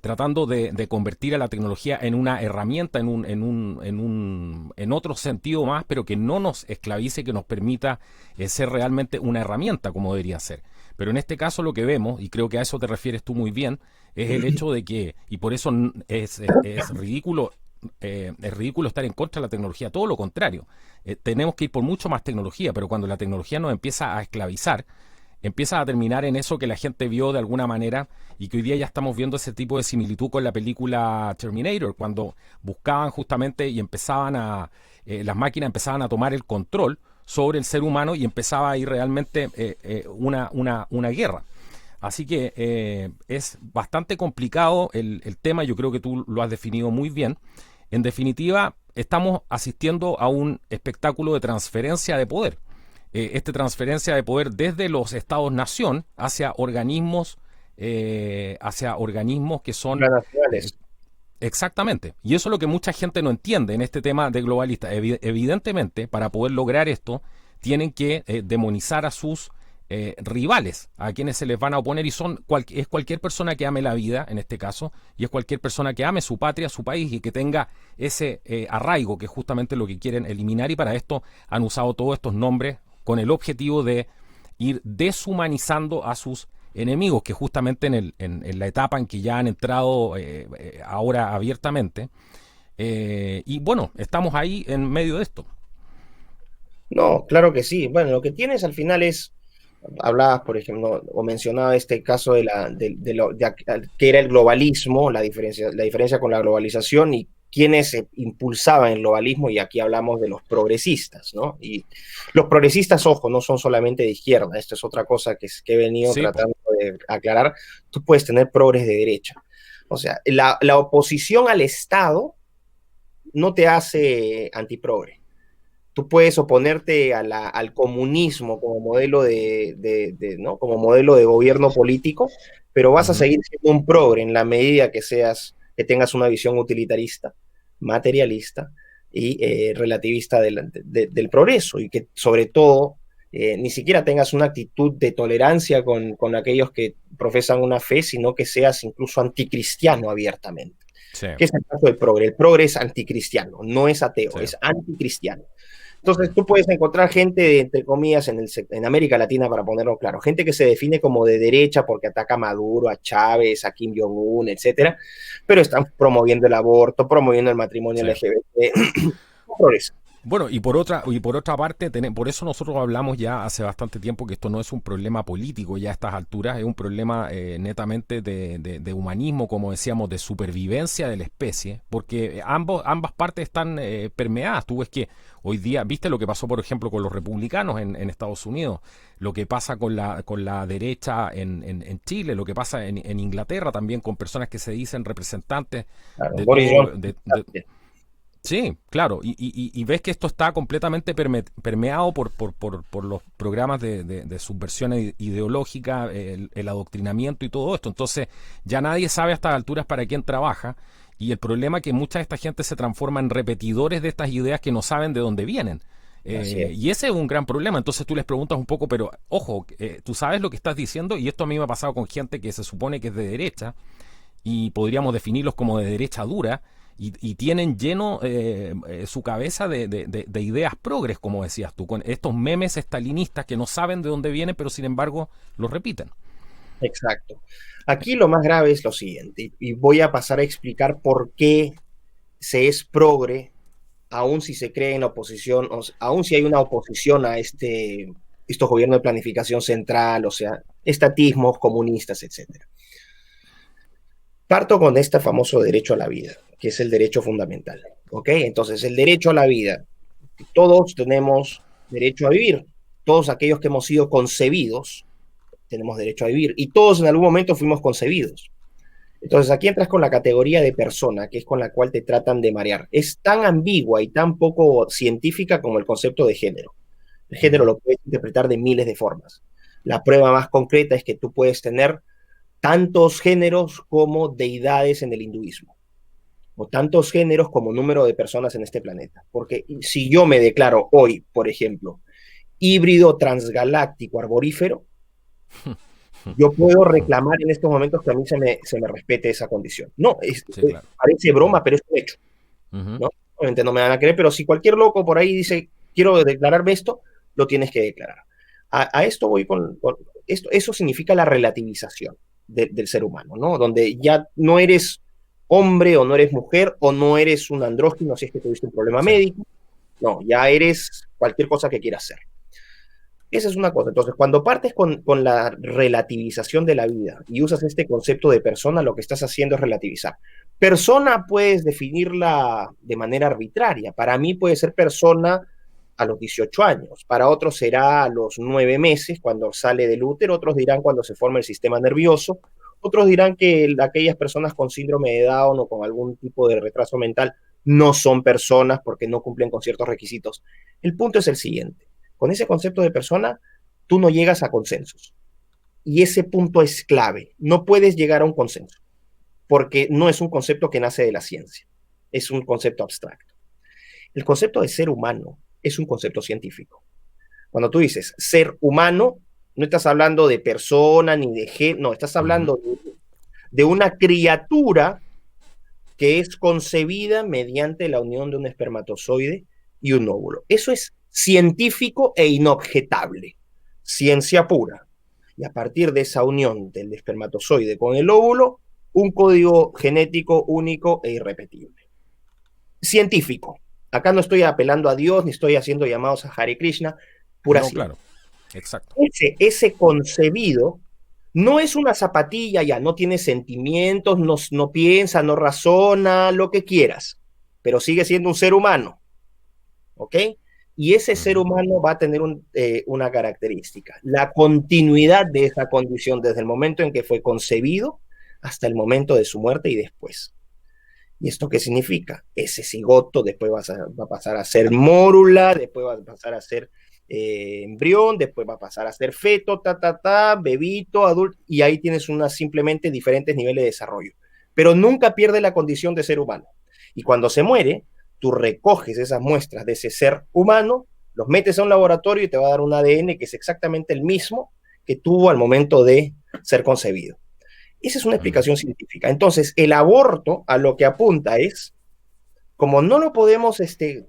Speaker 1: tratando de convertir a la tecnología en una herramienta, en otro sentido más, pero que no nos esclavice, que nos permita ser realmente una herramienta como debería ser? Pero en este caso lo que vemos, y creo que a eso te refieres tú muy bien, es el hecho de que, y por eso es ridículo estar en contra de la tecnología, todo lo contrario. Tenemos que ir por mucho más tecnología, pero cuando la tecnología nos empieza a esclavizar, empieza a terminar en eso que la gente vio de alguna manera y que hoy día ya estamos viendo ese tipo de similitud con la película Terminator, cuando buscaban justamente y empezaban las máquinas empezaban a tomar el control sobre el ser humano y empezaba ahí realmente una guerra. Así que es bastante complicado el tema, yo creo que tú lo has definido muy bien. En definitiva, estamos asistiendo a un espectáculo de transferencia de poder. Esta transferencia de poder desde los estados-nación hacia organismos que son... Exactamente. Y eso es lo que mucha gente no entiende en este tema de globalista. Evidentemente, para poder lograr esto, tienen que demonizar a sus rivales, a quienes se les van a oponer, y es cualquier persona que ame la vida, en este caso, y es cualquier persona que ame su patria, su país, y que tenga ese arraigo, que es justamente lo que quieren eliminar, y para esto han usado todos estos nombres con el objetivo de ir deshumanizando a sus enemigos, que justamente en la etapa en que ya han entrado ahora abiertamente, y bueno, estamos ahí en medio de esto.
Speaker 2: No, claro que sí. Bueno, lo que tienes al final es, hablabas, por ejemplo, o mencionaba este caso de que era el globalismo, la diferencia con la globalización y quienes impulsaban el globalismo, y aquí hablamos de los progresistas, ¿no? Y los progresistas, ojo, no son solamente de izquierda, esto es otra cosa que he venido tratando de aclarar. Tú puedes tener progres de derecha. O sea, la oposición al Estado no te hace antiprogre. Tú puedes oponerte al comunismo como modelo ¿no? como modelo de gobierno político, pero vas a seguir siendo un progre en la medida que tengas una visión utilitarista, materialista y relativista del progreso, y que sobre todo ni siquiera tengas una actitud de tolerancia con aquellos que profesan una fe, sino que seas incluso anticristiano abiertamente. Sí. ¿Qué es el caso del progre? El progre es anticristiano, no es ateo, sí, es anticristiano. Entonces tú puedes encontrar gente, entre comillas, en América Latina, para ponerlo claro, gente que se define como de derecha porque ataca a Maduro, a Chávez, a Kim Jong-un, etcétera, pero están promoviendo el aborto, promoviendo el matrimonio LGBT. Por eso.
Speaker 1: Bueno, y por otra parte, por eso nosotros hablamos ya hace bastante tiempo que esto no es un problema político ya a estas alturas, es un problema netamente de humanismo, como decíamos, de supervivencia de la especie, porque ambas partes están permeadas. Tú ves que hoy día, viste lo que pasó, por ejemplo, con los republicanos en Estados Unidos, lo que pasa con la derecha en Chile, lo que pasa en Inglaterra también, con personas que se dicen representantes Sí, claro, y ves que esto está completamente permeado por los programas de subversión ideológica, el adoctrinamiento y todo esto. Entonces ya nadie sabe a estas alturas para quién trabaja, y el problema es que mucha de esta gente se transforma en repetidores de estas ideas que no saben de dónde vienen. Y ese es un gran problema. Entonces tú les preguntas un poco, pero ojo, tú sabes lo que estás diciendo, y esto a mí me ha pasado con gente que se supone que es de derecha, y podríamos definirlos como de derecha dura, y tienen lleno su cabeza de ideas progres, como decías tú, con estos memes estalinistas que no saben de dónde vienen, pero sin embargo los repiten.
Speaker 2: Exacto. Aquí lo más grave es lo siguiente, y voy a pasar a explicar por qué se es progre, aun si se cree en la oposición, aun si hay una oposición a estos gobiernos de planificación central, o sea, estatismos, comunistas, etcétera. Parto con este famoso derecho a la vida, que es el derecho fundamental, ¿ok? Entonces, el derecho a la vida, todos tenemos derecho a vivir, todos aquellos que hemos sido concebidos tenemos derecho a vivir, y todos en algún momento fuimos concebidos. Entonces, aquí entras con la categoría de persona, que es con la cual te tratan de marear. Es tan ambigua y tan poco científica como el concepto de género. El género lo puedes interpretar de miles de formas. La prueba más concreta es que tú puedes tener tantos géneros como deidades en el hinduismo, o tantos géneros como número de personas en este planeta. Porque si yo me declaro hoy, por ejemplo, híbrido transgaláctico arborífero, yo puedo reclamar en estos momentos que a mí se me respete esa condición. No, claro. Parece broma, pero es un hecho. ¿No? Obviamente no me van a creer, pero si cualquier loco por ahí dice, quiero declararme esto, lo tienes que declarar. A esto voy con esto. Eso significa la relativización del ser humano, ¿no? Donde ya no eres hombre o no eres mujer o no eres un andrógino si es que tuviste un problema médico. No, ya eres cualquier cosa que quieras ser. Esa es una cosa. Entonces, cuando partes con la relativización de la vida y usas este concepto de persona, lo que estás haciendo es relativizar. Persona puedes definirla de manera arbitraria. Para mí puede ser persona a los 18 años, para otros será a los 9 meses cuando sale del útero, otros dirán cuando se forma el sistema nervioso, otros dirán que aquellas personas con síndrome de Down o con algún tipo de retraso mental no son personas porque no cumplen con ciertos requisitos. El punto es el siguiente, con ese concepto de persona, tú no llegas a consensos. Y ese punto es clave. No puedes llegar a un consenso, porque no es un concepto que nace de la ciencia, es un concepto abstracto. El concepto de ser humano es un concepto científico. Cuando tú dices ser humano, no estás hablando de persona ni de género, no, estás hablando de una criatura que es concebida mediante la unión de un espermatozoide y un óvulo. Eso es científico e inobjetable, ciencia pura. Y a partir de esa unión del espermatozoide con el óvulo, un código genético único e irrepetible. Científico. Acá no estoy apelando a Dios ni estoy haciendo llamados a Hare Krishna, pura ciencia.
Speaker 1: Claro, exacto.
Speaker 2: Ese concebido no es una zapatilla, ya no tiene sentimientos, no piensa, no razona, lo que quieras, pero sigue siendo un ser humano, ¿ok? Y ese ser humano va a tener una característica, la continuidad de esa condición desde el momento en que fue concebido hasta el momento de su muerte y después. ¿Y esto qué significa? Ese cigoto después va a pasar a ser mórula, después va a pasar a ser embrión, después va a pasar a ser feto, bebito, adulto, y ahí tienes simplemente diferentes niveles de desarrollo. Pero nunca pierde la condición de ser humano. Y cuando se muere, tú recoges esas muestras de ese ser humano, los metes a un laboratorio y te va a dar un ADN que es exactamente el mismo que tuvo al momento de ser concebido. Esa es una explicación científica. Entonces, el aborto a lo que apunta es, como no lo podemos,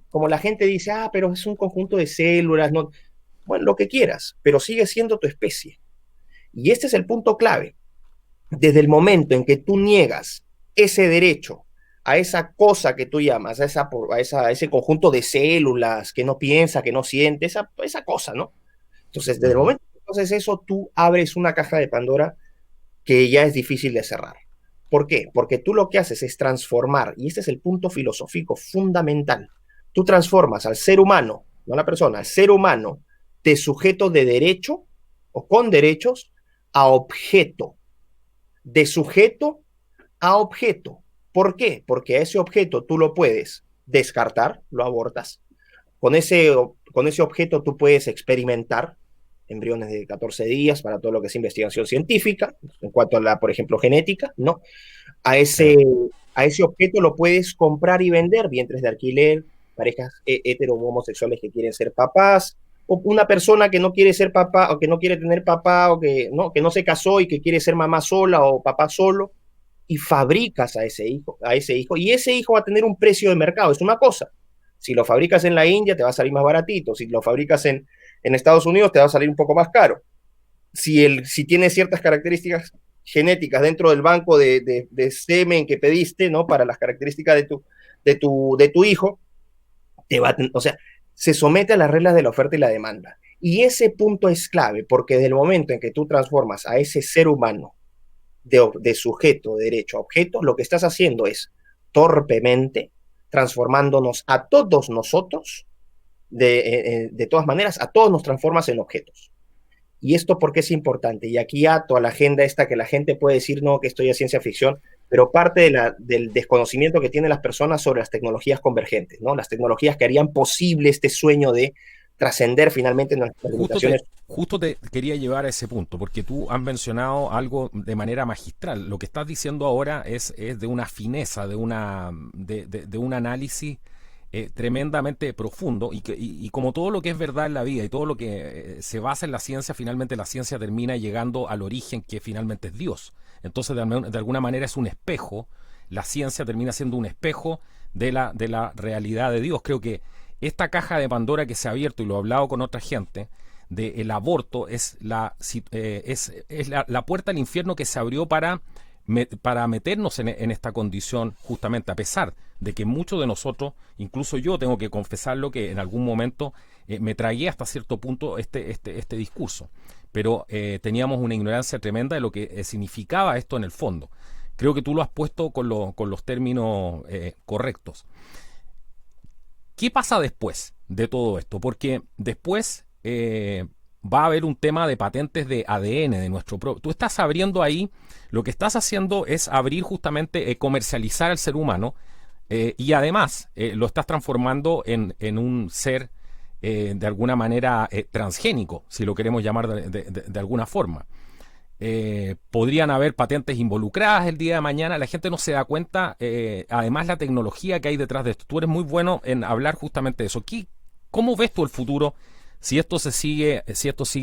Speaker 2: como la gente dice, pero es un conjunto de células, no, bueno, lo que quieras, pero sigue siendo tu especie. Y este es el punto clave. Desde el momento en que tú niegas ese derecho a esa cosa que tú llamas, a ese conjunto de células que no piensa, que no siente, esa cosa, ¿no? Entonces, desde el momento que haces eso, tú abres una caja de Pandora que ya es difícil de cerrar. ¿Por qué? Porque tú lo que haces es transformar, y este es el punto filosófico fundamental. Tú transformas al ser humano, no a la persona, al ser humano, de sujeto de derecho o con derechos a objeto. De sujeto a objeto. ¿Por qué? Porque a ese objeto tú lo puedes descartar, lo abortas. Con ese objeto tú puedes experimentar embriones de 14 días para todo lo que es investigación científica, en cuanto a la, por ejemplo, genética, ¿no? A ese objeto lo puedes comprar y vender, vientres de alquiler, parejas hetero o homosexuales que quieren ser papás, o una persona que no quiere ser papá, o que no quiere tener papá, o que no se casó y que quiere ser mamá sola o papá solo, y fabricas a ese hijo, y ese hijo va a tener un precio de mercado, es una cosa. Si lo fabricas en la India, te va a salir más baratito. Si lo fabricas en Estados Unidos, te va a salir un poco más caro. Si tiene ciertas características genéticas dentro del banco de semen que pediste, ¿no? Para las características de tu hijo, o sea, se somete a las reglas de la oferta y la demanda. Y ese punto es clave, porque desde el momento en que tú transformas a ese ser humano de sujeto, de derecho a objeto, lo que estás haciendo es torpemente transformándonos a todos nosotros, de todas maneras, a todos nos transformas en objetos. ¿Y esto por qué es importante? Y aquí ato a la agenda esta que la gente puede decir, no, que esto ya es ciencia ficción, pero parte del desconocimiento que tienen las personas sobre las tecnologías convergentes, ¿no? Las tecnologías que harían posible este sueño de trascender finalmente nuestras limitaciones.
Speaker 1: Justo te quería llevar a ese punto, porque tú has mencionado algo de manera magistral. Lo que estás diciendo ahora es de una fineza, de un análisis tremendamente profundo, y como todo lo que es verdad en la vida y todo lo que se basa en la ciencia, finalmente la ciencia termina llegando al origen que finalmente es Dios. Entonces, de alguna manera es un espejo, la ciencia termina siendo un espejo de la realidad de Dios. Creo que esta caja de Pandora que se ha abierto, y lo he hablado con otra gente, del aborto es la puerta al infierno que se abrió para meternos en esta condición, justamente a pesar de que muchos de nosotros, incluso yo tengo que confesarlo, que en algún momento me tragué hasta cierto punto este discurso, pero teníamos una ignorancia tremenda de lo que significaba esto en el fondo. Creo que tú lo has puesto con los términos correctos. ¿Qué pasa después? de todo esto, porque después va a haber un tema de patentes de ADN de nuestro propio. Tú estás abriendo ahí, lo que estás haciendo es abrir justamente, comercializar al ser humano, y además lo estás transformando en un ser de alguna manera transgénico, si lo queremos llamar de alguna forma. Podrían haber patentes involucradas el día de mañana, la gente no se da cuenta, además la tecnología que hay detrás de esto. Tú eres muy bueno en hablar justamente de eso. ¿Cómo ves tú el futuro si esto sigue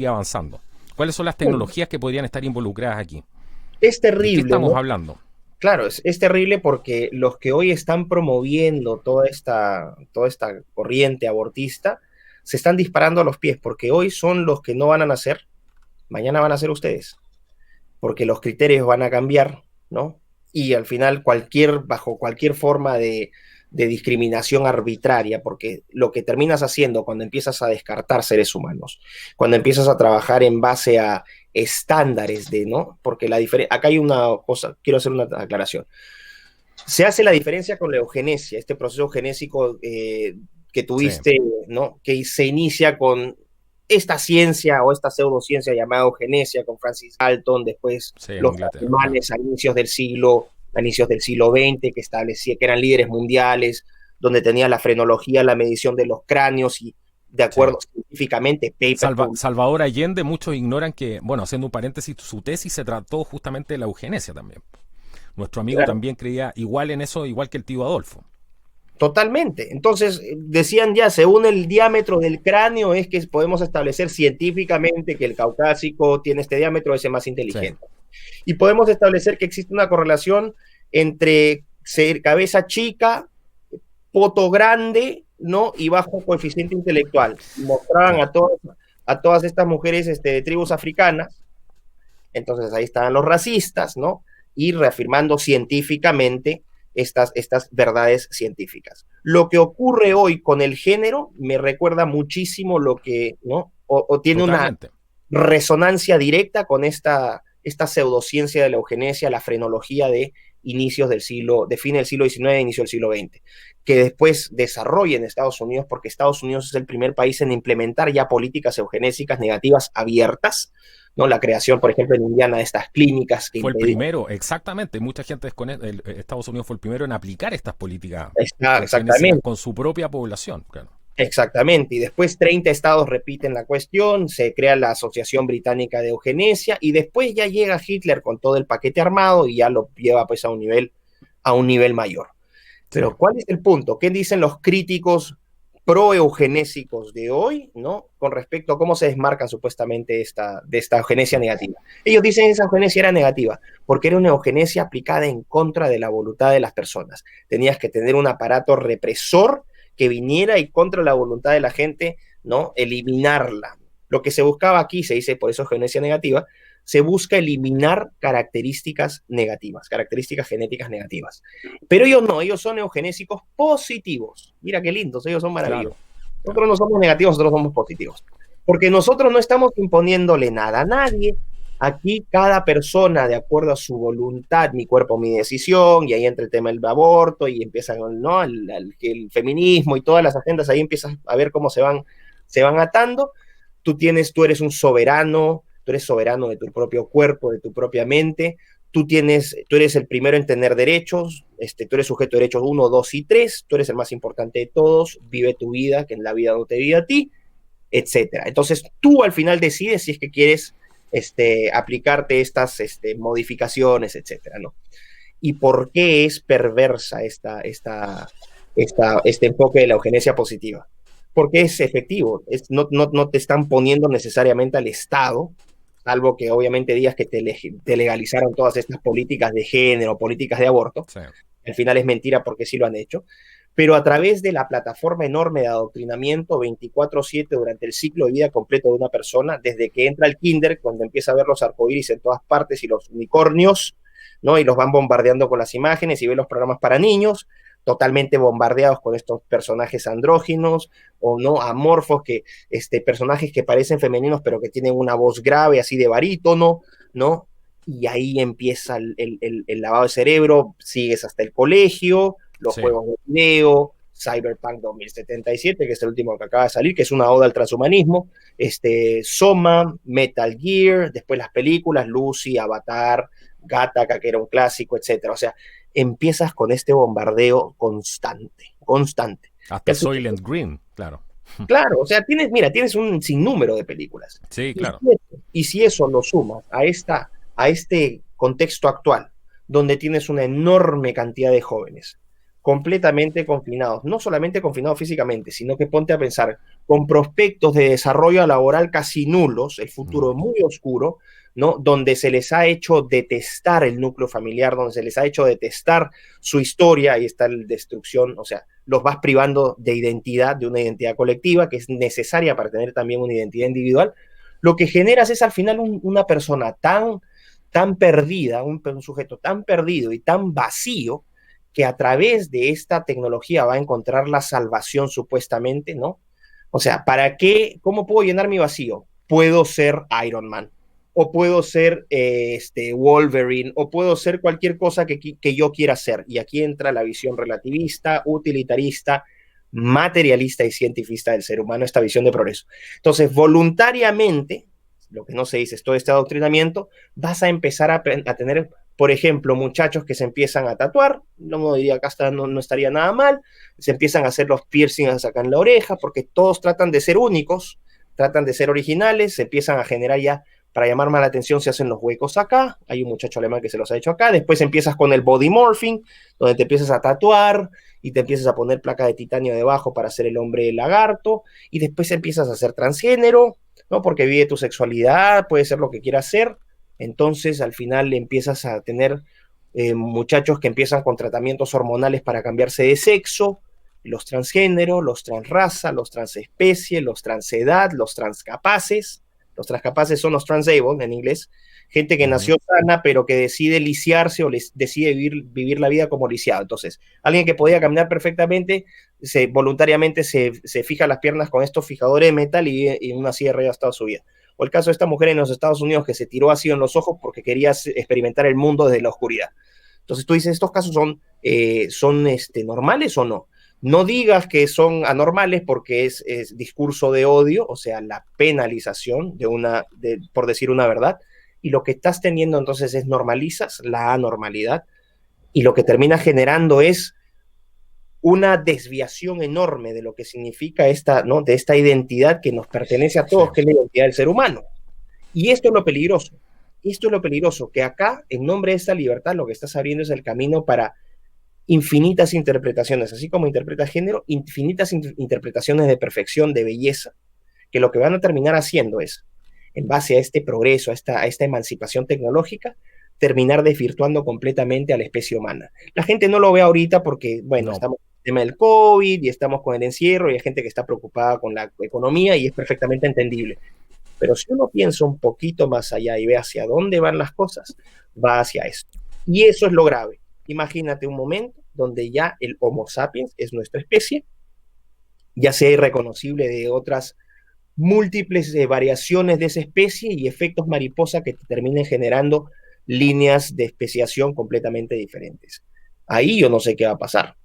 Speaker 1: avanzando? ¿Cuáles son las tecnologías que podrían estar involucradas aquí?
Speaker 2: Es
Speaker 1: ¿De qué
Speaker 2: terrible,
Speaker 1: estamos
Speaker 2: ¿no?
Speaker 1: hablando?
Speaker 2: Claro, es terrible porque los que hoy están promoviendo toda esta corriente abortista se están disparando a los pies, porque hoy son los que no van a nacer, mañana van a ser ustedes, porque los criterios van a cambiar, ¿no? Y al final bajo cualquier forma de discriminación arbitraria, porque lo que terminas haciendo cuando empiezas a descartar seres humanos, cuando empiezas a trabajar en base a estándares de, ¿no? Porque acá hay una cosa, quiero hacer una aclaración. Se hace la diferencia con la eugenesia, este proceso genésico que
Speaker 1: Sí,
Speaker 2: tuviste, ¿no? Que se inicia con esta ciencia o esta pseudociencia llamada eugenesia con Francis Galton, después
Speaker 1: sí, en
Speaker 2: los
Speaker 1: Inglaterra, claro.
Speaker 2: alemanes a inicios del siglo XX, que establecía que eran líderes mundiales, donde tenía la frenología, la medición de los cráneos y de
Speaker 1: Sí.
Speaker 2: acuerdo científicamente, papers.
Speaker 1: Salvador Allende, muchos ignoran que, bueno, haciendo un paréntesis, su tesis se trató justamente de la eugenesia también. Nuestro amigo
Speaker 2: Claro,
Speaker 1: también creía igual en eso, igual que el tío Adolfo.
Speaker 2: totalmente. Entonces, decían ya, según el diámetro del cráneo, es que podemos establecer científicamente que el caucásico tiene este diámetro, es el más
Speaker 1: Sí,
Speaker 2: inteligente. Y podemos establecer que existe una correlación entre ser cabeza chica, poto grande, ¿no? Y bajo coeficiente intelectual. Mostraban
Speaker 1: claro.
Speaker 2: a todas estas mujeres de tribus africanas, entonces ahí estaban los racistas, ¿no? Y reafirmando científicamente estas verdades científicas. Lo que ocurre hoy con el género me recuerda muchísimo lo que, ¿no? O tiene una
Speaker 1: Totalmente.
Speaker 2: resonancia directa con esta pseudociencia de la eugenesia, la frenología de fin del siglo XIX, inicio del siglo XX, que después desarrolla en Estados Unidos, porque Estados Unidos es el primer país en implementar ya políticas eugenésicas negativas abiertas, ¿no? La creación, por ejemplo, en Indiana de estas clínicas que
Speaker 1: Fue el
Speaker 2: impedían.
Speaker 1: primero, exactamente. Mucha gente desconoce, Estados Unidos fue el primero en aplicar estas políticas eugenésicas
Speaker 2: Exactamente.
Speaker 1: con su propia población. Claro.
Speaker 2: Exactamente, y después 30 estados repiten la cuestión, se crea la Asociación Británica de Eugenesia y después ya llega Hitler con todo el paquete armado y ya lo lleva pues a un nivel mayor.
Speaker 1: Sí.
Speaker 2: Pero ¿cuál es el punto? ¿Qué dicen los críticos pro-eugenésicos de hoy, ¿no? Con respecto a cómo se desmarcan supuestamente de esta eugenesia negativa. Ellos dicen que esa eugenesia era negativa porque era una eugenesia aplicada en contra de la voluntad de las personas. Tenías que tener un aparato represor que viniera y contra la voluntad de la gente, ¿no? Eliminarla. Lo que se buscaba aquí, se dice por eso eugenesia negativa, se busca eliminar características negativas, características genéticas negativas. Pero ellos no, ellos son eugenésicos positivos. Mira qué lindos, ellos son
Speaker 1: Claro,
Speaker 2: maravillosos.
Speaker 1: claro.
Speaker 2: Nosotros no somos negativos, nosotros somos positivos. Porque nosotros no estamos imponiéndole nada a nadie. Aquí cada persona, de acuerdo a su voluntad, mi cuerpo, mi decisión, y ahí entra el tema del aborto, y empiezan, ¿no? el feminismo y todas las agendas, ahí empiezas a ver cómo se van atando. Tú eres un soberano, tú eres soberano de tu propio cuerpo, de tu propia mente, tú eres el primero en tener derechos, tú eres sujeto de derechos 1, 2 y 3, tú eres el más importante de todos, vive tu vida, que en la vida no te vive a ti, etcétera. Entonces tú al final decides si es que quieres aplicarte estas modificaciones, etcétera, ¿no? Y por qué es perversa este enfoque de la eugenesia positiva. Porque es efectivo, no te están poniendo necesariamente al Estado, salvo que obviamente digas que te legalizaron todas estas políticas de género, políticas de aborto.
Speaker 1: Sí.
Speaker 2: Al final es mentira porque sí lo han hecho. Pero a través de la plataforma enorme de adoctrinamiento 24/7 durante el ciclo de vida completo de una persona, desde que entra al kinder, cuando empieza a ver los arcoíris en todas partes y los unicornios, ¿no? Y los van bombardeando con las imágenes y ve los programas para niños, totalmente bombardeados con estos personajes andróginos o no amorfos, personajes que parecen femeninos pero que tienen una voz grave, así de barítono, ¿no? Y ahí empieza el lavado de cerebro, sigues hasta el colegio, los
Speaker 1: Sí.
Speaker 2: juegos de video, Cyberpunk 2077, que es el último que acaba de salir, que es una oda al transhumanismo, Soma, Metal Gear, después las películas, Lucy, Avatar, Gattaca, que era un clásico, etcétera. O sea, empiezas con este bombardeo constante, constante.
Speaker 1: Hasta Soylent Green, claro.
Speaker 2: Claro, o sea, tienes un sinnúmero de películas.
Speaker 1: Sí, claro.
Speaker 2: Y si eso lo sumas a este contexto actual, donde tienes una enorme cantidad de jóvenes completamente confinados, no solamente confinados físicamente, sino que ponte a pensar, con prospectos de desarrollo laboral casi nulos, el futuro muy oscuro, ¿no? Donde se les ha hecho detestar el núcleo familiar, donde se les ha hecho detestar su historia, ahí está la destrucción, o sea, los vas privando de identidad, de una identidad colectiva que es necesaria para tener también una identidad individual. Lo que generas es al final una persona tan perdida, un sujeto tan perdido y tan vacío, que a través de esta tecnología va a encontrar la salvación supuestamente, ¿no? O sea, ¿para qué? ¿Cómo puedo llenar mi vacío? Puedo ser Iron Man, o puedo ser Wolverine, o puedo ser cualquier cosa que yo quiera ser. Y aquí entra la visión relativista, utilitarista, materialista y cientifista del ser humano, esta visión de progreso. Entonces, voluntariamente, lo que no se dice es todo este adoctrinamiento, vas a empezar a tener, por ejemplo, muchachos que se empiezan a tatuar, no diría que hasta no estaría nada mal, se empiezan a hacer los piercings acá en la oreja, porque todos tratan de ser únicos, tratan de ser originales, se empiezan a generar ya, para llamar más la atención, se hacen los huecos acá, hay un muchacho alemán que se los ha hecho acá, después empiezas con el body morphing, donde te empiezas a tatuar y te empiezas a poner placa de titanio debajo para ser el hombre lagarto, y después empiezas a ser transgénero, ¿no? Porque vive tu sexualidad, puede ser lo que quieras ser, entonces al final empiezas a tener muchachos que empiezan con tratamientos hormonales para cambiarse de sexo, los transgénero, los transraza, los transespecie, los transedad, los transcapaces. Los transcapaces son los transable en inglés, gente que nació sana pero que decide lisiarse o decide vivir la vida como lisiado. Entonces, alguien que podía caminar perfectamente, voluntariamente se fija las piernas con estos fijadores de metal y vive en una silla de ruedas toda su vida. O el caso de esta mujer en los Estados Unidos que se tiró ácido en los ojos porque quería experimentar el mundo desde la oscuridad. Entonces tú dices, ¿estos casos son normales o no? No digas que son anormales porque es discurso de odio, o sea, la penalización por decir una verdad, y lo que estás teniendo entonces es normalizas la anormalidad, y lo que termina generando es una desviación enorme de lo que significa ¿no? de esta identidad que nos pertenece a todos, que es la identidad del ser humano. Y esto es lo peligroso. Esto es lo peligroso, que acá, en nombre de esta libertad, lo que estás abriendo es el camino para infinitas interpretaciones, así como interpreta género, infinitas interpretaciones de perfección, de belleza, que lo que van a terminar haciendo es, en base a este progreso, a esta emancipación tecnológica, terminar desvirtuando completamente a la especie humana. La gente no lo ve ahorita porque, bueno, estamos con el tema del COVID y estamos con el encierro y hay gente que está preocupada con la economía y es perfectamente entendible. Pero si uno piensa un poquito más allá y ve hacia dónde van las cosas, va hacia esto. Y eso es lo grave. Imagínate un momento donde ya el Homo sapiens es nuestra especie, ya sea irreconocible de otras múltiples variaciones de esa especie y efectos mariposa que te terminen generando líneas de especiación completamente diferentes. Ahí yo no sé qué va a pasar.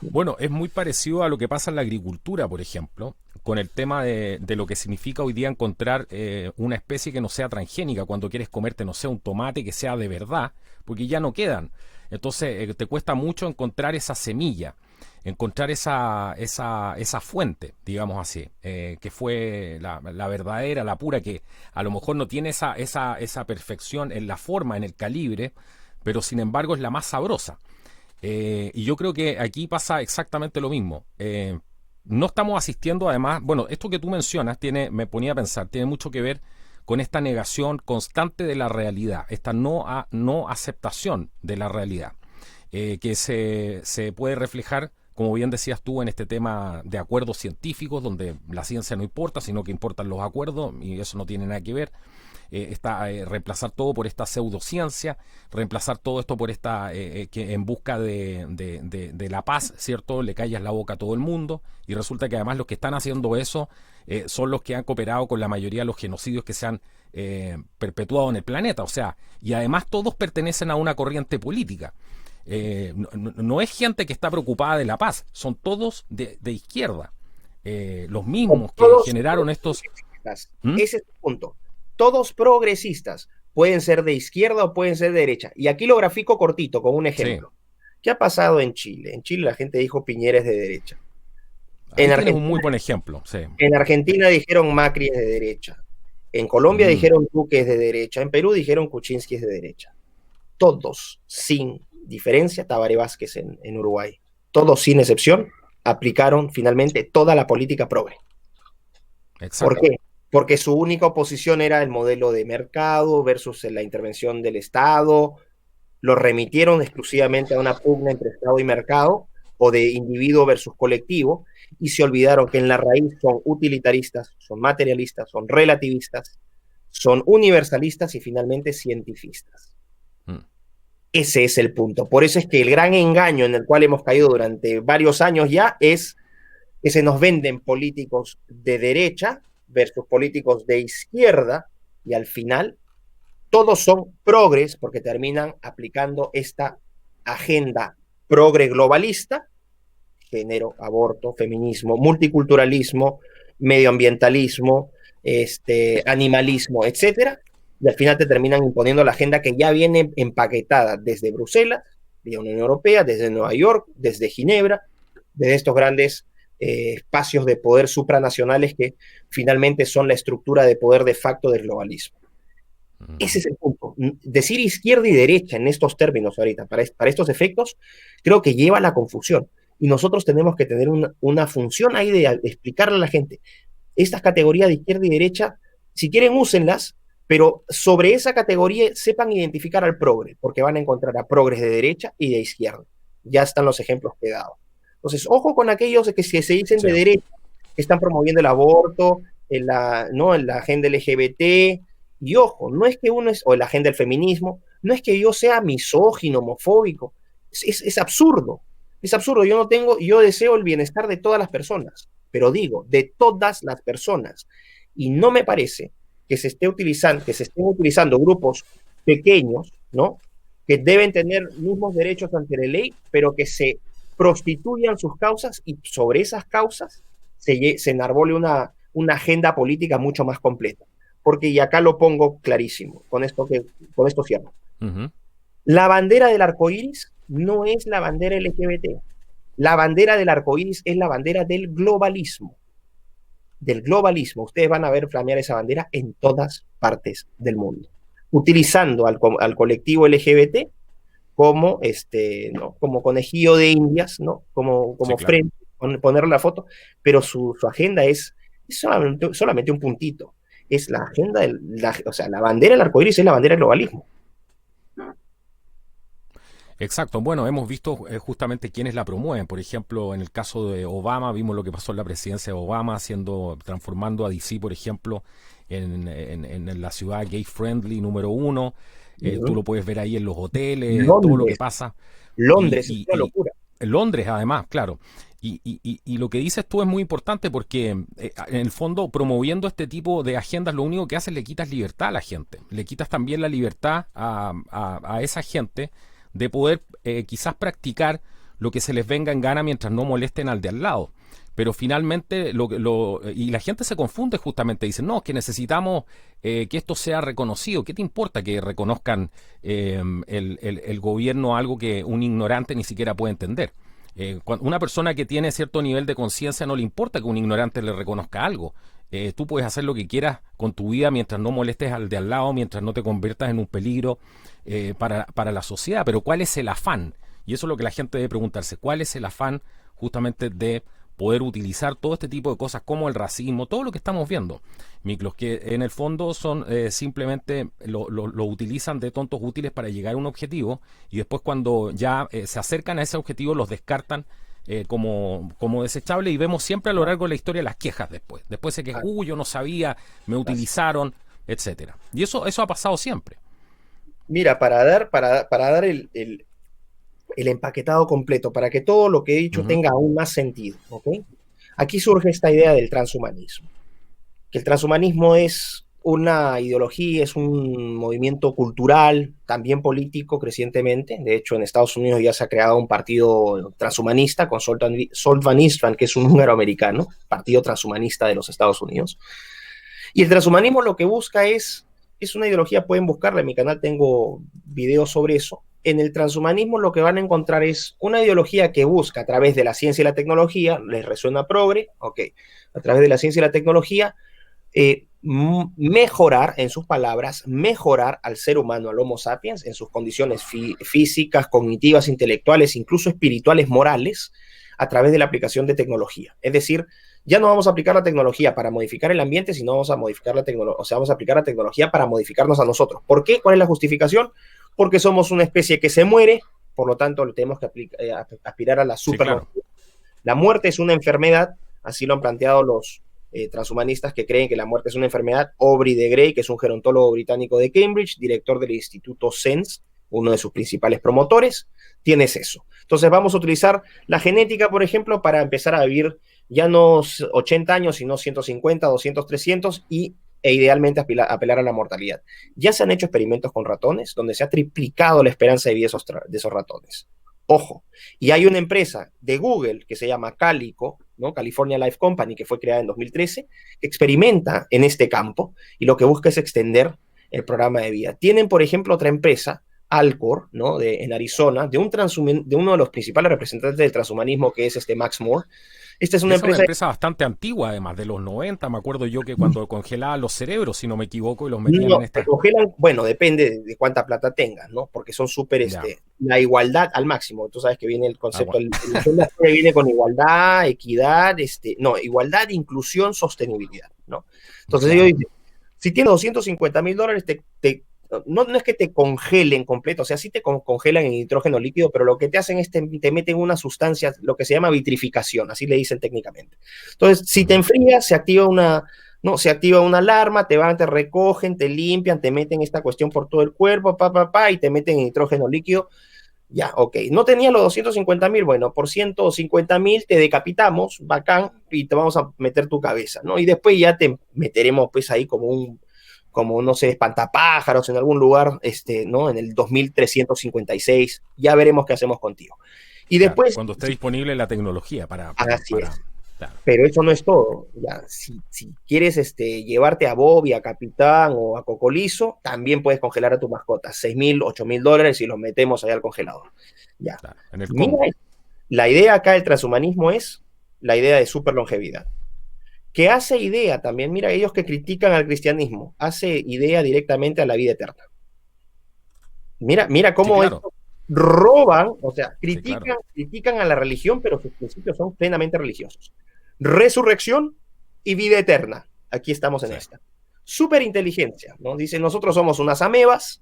Speaker 1: Bueno, es muy parecido a lo que pasa en la agricultura, por ejemplo, con el tema de lo que significa hoy día encontrar una especie que no sea transgénica, cuando quieres comerte, no sé, un tomate que sea de verdad, porque ya no quedan. Entonces te cuesta mucho encontrar esa semilla, encontrar esa fuente, digamos así, que fue la verdadera, la pura, que a lo mejor no tiene esa perfección en la forma, en el calibre, pero sin embargo es la más sabrosa. Y yo creo que aquí pasa exactamente lo mismo. No estamos asistiendo, además, bueno, esto que tú mencionas me ponía a pensar, tiene mucho que ver con esta negación constante de la realidad, esta no aceptación de la realidad, que se puede reflejar, como bien decías tú, en este tema de acuerdos científicos, donde la ciencia no importa, sino que importan los acuerdos, y eso no tiene nada que ver. Reemplazar todo por esta pseudociencia, reemplazar todo esto por esta que en busca de la paz, ¿cierto? Le callas la boca a todo el mundo, y resulta que además los que están haciendo eso son los que han cooperado con la mayoría de los genocidios que se han perpetuado en el planeta, o sea, y además todos pertenecen a una corriente política. No es gente que está preocupada de la paz, son todos de izquierda. Los mismos que
Speaker 2: Todos
Speaker 1: generaron estos...
Speaker 2: progresistas.
Speaker 1: ¿Mm?
Speaker 2: Ese es el punto. Todos progresistas. Pueden ser de izquierda o pueden ser de derecha. Y aquí lo grafico cortito con un
Speaker 1: Sí,
Speaker 2: ejemplo. ¿Qué ha pasado en Chile? En Chile la gente dijo Piñera es de derecha. En
Speaker 1: ahí tienes un
Speaker 2: Argentina,
Speaker 1: muy buen ejemplo. Sí.
Speaker 2: en Argentina dijeron Macri es de derecha. En Colombia
Speaker 1: Mm,
Speaker 2: dijeron Duque es de derecha. En Perú dijeron Kuczynski es de derecha. Todos, sin diferencia, Tabaré Vázquez en Uruguay. Todos, sin excepción, aplicaron finalmente toda la política progre. ¿Por
Speaker 1: exacto.
Speaker 2: qué? Porque su única oposición era el modelo de mercado versus la intervención del Estado. Lo remitieron exclusivamente a una pugna entre Estado y mercado o de individuo versus colectivo y se olvidaron que en la raíz son utilitaristas, son materialistas, son relativistas, son universalistas y finalmente cientifistas.
Speaker 1: Mm,
Speaker 2: Ese es el punto. Por eso es que el gran engaño en el cual hemos caído durante varios años ya es que se nos venden políticos de derecha versus políticos de izquierda y al final todos son progres porque terminan aplicando esta agenda progre globalista, género, aborto, feminismo, multiculturalismo, medioambientalismo, animalismo, etcétera, y al final te terminan imponiendo la agenda que ya viene empaquetada desde Bruselas, de la Unión Europea, desde Nueva York, desde Ginebra, desde estos grandes espacios de poder supranacionales que finalmente son la estructura de poder de facto del globalismo. Ese
Speaker 1: mm.
Speaker 2: es el punto. Decir izquierda y derecha en estos términos ahorita, para estos efectos, creo que lleva a la confusión. Y nosotros tenemos que tener una función ahí de explicarle a la gente. Estas categorías de izquierda y derecha, si quieren, úsenlas, pero sobre esa categoría sepan identificar al progre, porque van a encontrar a progres de derecha y de izquierda. Ya están los ejemplos que he dado. Entonces, ojo con aquellos que se dicen
Speaker 1: Sí.
Speaker 2: de derecha, que están promoviendo el aborto, ¿no? En la agenda LGBT, y ojo, no es que uno es, o la agenda del feminismo, no es que yo sea misógino, homofóbico, es absurdo, es absurdo, yo deseo el bienestar de todas las personas, pero digo, de todas las personas, y no me parece que se estén utilizando grupos pequeños, ¿no? Que deben tener mismos derechos ante la ley, pero que se prostituyan sus causas y sobre esas causas se enarbole una agenda política mucho más completa. Porque, y acá lo pongo clarísimo, con esto cierro.
Speaker 1: Ujú.
Speaker 2: La bandera del arco iris no es la bandera LGBT. La bandera del arco iris es la bandera del globalismo. Del globalismo. Ustedes van a ver flamear esa bandera en todas partes del mundo. Utilizando al colectivo LGBT como, ¿no? Como conejillo de indias, ¿no?
Speaker 1: Sí,
Speaker 2: Como
Speaker 1: claro.
Speaker 2: frente, ponerle la foto, pero su agenda es solamente un puntito. Es la agenda, o sea, la bandera del arcoíris es la bandera del globalismo.
Speaker 1: Exacto. Bueno, hemos visto justamente quienes la promueven. Por ejemplo, en el caso de Obama, vimos lo que pasó en la presidencia de Obama, transformando a DC, por ejemplo, en la ciudad gay friendly número 1. Tú lo puedes ver ahí en los hoteles, todo lo que
Speaker 2: Londres,
Speaker 1: pasa.
Speaker 2: Londres es una
Speaker 1: Y
Speaker 2: locura.
Speaker 1: Londres, además, claro. Y lo que dices tú es muy importante porque en el fondo promoviendo este tipo de agendas lo único que haces es le quitas libertad a la gente. Le quitas también la libertad a esa gente de poder quizás practicar lo que se les venga en gana mientras no molesten al de al lado. Pero finalmente, y la gente se confunde justamente, dicen, no, es que necesitamos que esto sea reconocido. ¿Qué te importa que reconozcan el gobierno algo que un ignorante ni siquiera puede entender? Una persona que tiene cierto nivel de conciencia no le importa que un ignorante le reconozca algo. Tú puedes hacer lo que quieras con tu vida mientras no molestes al de al lado, mientras no te conviertas en un peligro para la sociedad. Pero ¿cuál es el afán? Y eso es lo que la gente debe preguntarse. ¿Cuál es el afán justamente de poder utilizar todo este tipo de cosas como el racismo, todo lo que estamos viendo, Miklos, que en el fondo son simplemente lo utilizan de tontos útiles para llegar a un objetivo y después cuando ya se acercan a ese objetivo los descartan como desechable y vemos siempre a lo largo de la historia las quejas después. Después se quejan, yo no sabía, me utilizaron, etcétera. Y eso ha pasado siempre.
Speaker 2: Mira, para dar el empaquetado completo, para que todo lo que he dicho
Speaker 1: Ujú.
Speaker 2: tenga aún más sentido, ¿ok? Aquí surge esta idea del transhumanismo, que el transhumanismo es una ideología, es un movimiento cultural, también político crecientemente. De hecho, en Estados Unidos ya se ha creado un partido transhumanista con Saul Van Istvan, que es un húngaro americano, partido transhumanista de los Estados Unidos. Y el transhumanismo lo que busca es una ideología, pueden buscarla, en mi canal tengo videos sobre eso. En el transhumanismo lo que van a encontrar es una ideología que busca a través de la ciencia y la tecnología, les resuena progre, ok, a través de la ciencia y la tecnología, mejorar, en sus palabras, mejorar al ser humano, al Homo sapiens, en sus condiciones físicas, cognitivas, intelectuales, incluso espirituales, morales, a través de la aplicación de tecnología. Es decir, ya no vamos a aplicar la tecnología para modificar el ambiente, sino vamos a modificar la tecnología, o sea, vamos a aplicar la tecnología para modificarnos a nosotros. ¿Por qué? ¿Cuál es la justificación? Porque somos una especie que se muere, por lo tanto, tenemos que aspirar a la super. Sí, claro. La muerte es una enfermedad, así lo han planteado los transhumanistas que creen que la muerte es una enfermedad. Aubrey de Grey, que es un gerontólogo británico de Cambridge, director del Instituto SENS, uno de sus principales promotores, tienes eso. Entonces vamos a utilizar la genética, por ejemplo, para empezar a vivir ya no 80 años, sino 150, 200, 300 e idealmente apelar a la mortalidad. Ya se han hecho experimentos con ratones donde se ha triplicado la esperanza de vida de esos ratones. Ojo, y hay una empresa de Google que se llama Calico, ¿no? California Life Company, que fue creada en 2013, que experimenta en este campo y lo que busca es extender el programa de vida. Tienen, por ejemplo, otra empresa, Alcor, ¿no? En Arizona, de uno de los principales representantes del transhumanismo, que es Max Moore. Esta es una
Speaker 1: empresa bastante antigua, además, de los 90. Me acuerdo yo que cuando congelaban los cerebros, si no me equivoco, y los metían en esta.
Speaker 2: Congelan, bueno, depende de cuánta plata tengas, ¿no? Porque son súper, la igualdad al máximo. Tú sabes que viene el concepto, la viene con igualdad, equidad, igualdad, inclusión, sostenibilidad, ¿no? Entonces, ellos dicen, si tienes $250,000, no es que te congelen completo, o sea, sí te congelan en nitrógeno líquido, pero lo que te hacen es te meten una sustancia, lo que se llama vitrificación, así le dicen técnicamente. Entonces, si te enfrías, se activa una alarma, te recogen, te limpian, te meten esta cuestión por todo el cuerpo, y te meten en nitrógeno líquido. Ya, ok. No tenía los 250,000, bueno, por 150,000 te decapitamos, bacán, y te vamos a meter tu cabeza, ¿no? Y después ya te meteremos pues ahí como no sé, espantapájaros en algún lugar, ¿no? En el 2356, ya veremos qué hacemos contigo. Y después...
Speaker 1: Claro, cuando esté disponible la tecnología para
Speaker 2: así es. Claro. Pero eso no es todo. Ya, si quieres llevarte a Bobby, a Capitán o a Cocolizo, también puedes congelar a tu mascota. $6,000, $8,000 y los metemos allá al congelador. Ya.
Speaker 1: Claro, en el combo.
Speaker 2: Mira, la idea acá del transhumanismo es la idea de super longevidad. Que hace idea también, mira, ellos que critican al cristianismo, hace idea directamente a la vida eterna. Mira cómo sí, claro. Roban, o sea, critican a la religión, pero sus principios son plenamente religiosos. Resurrección y vida eterna. Aquí estamos en esta. Superinteligencia, ¿no? Dicen, nosotros somos unas amebas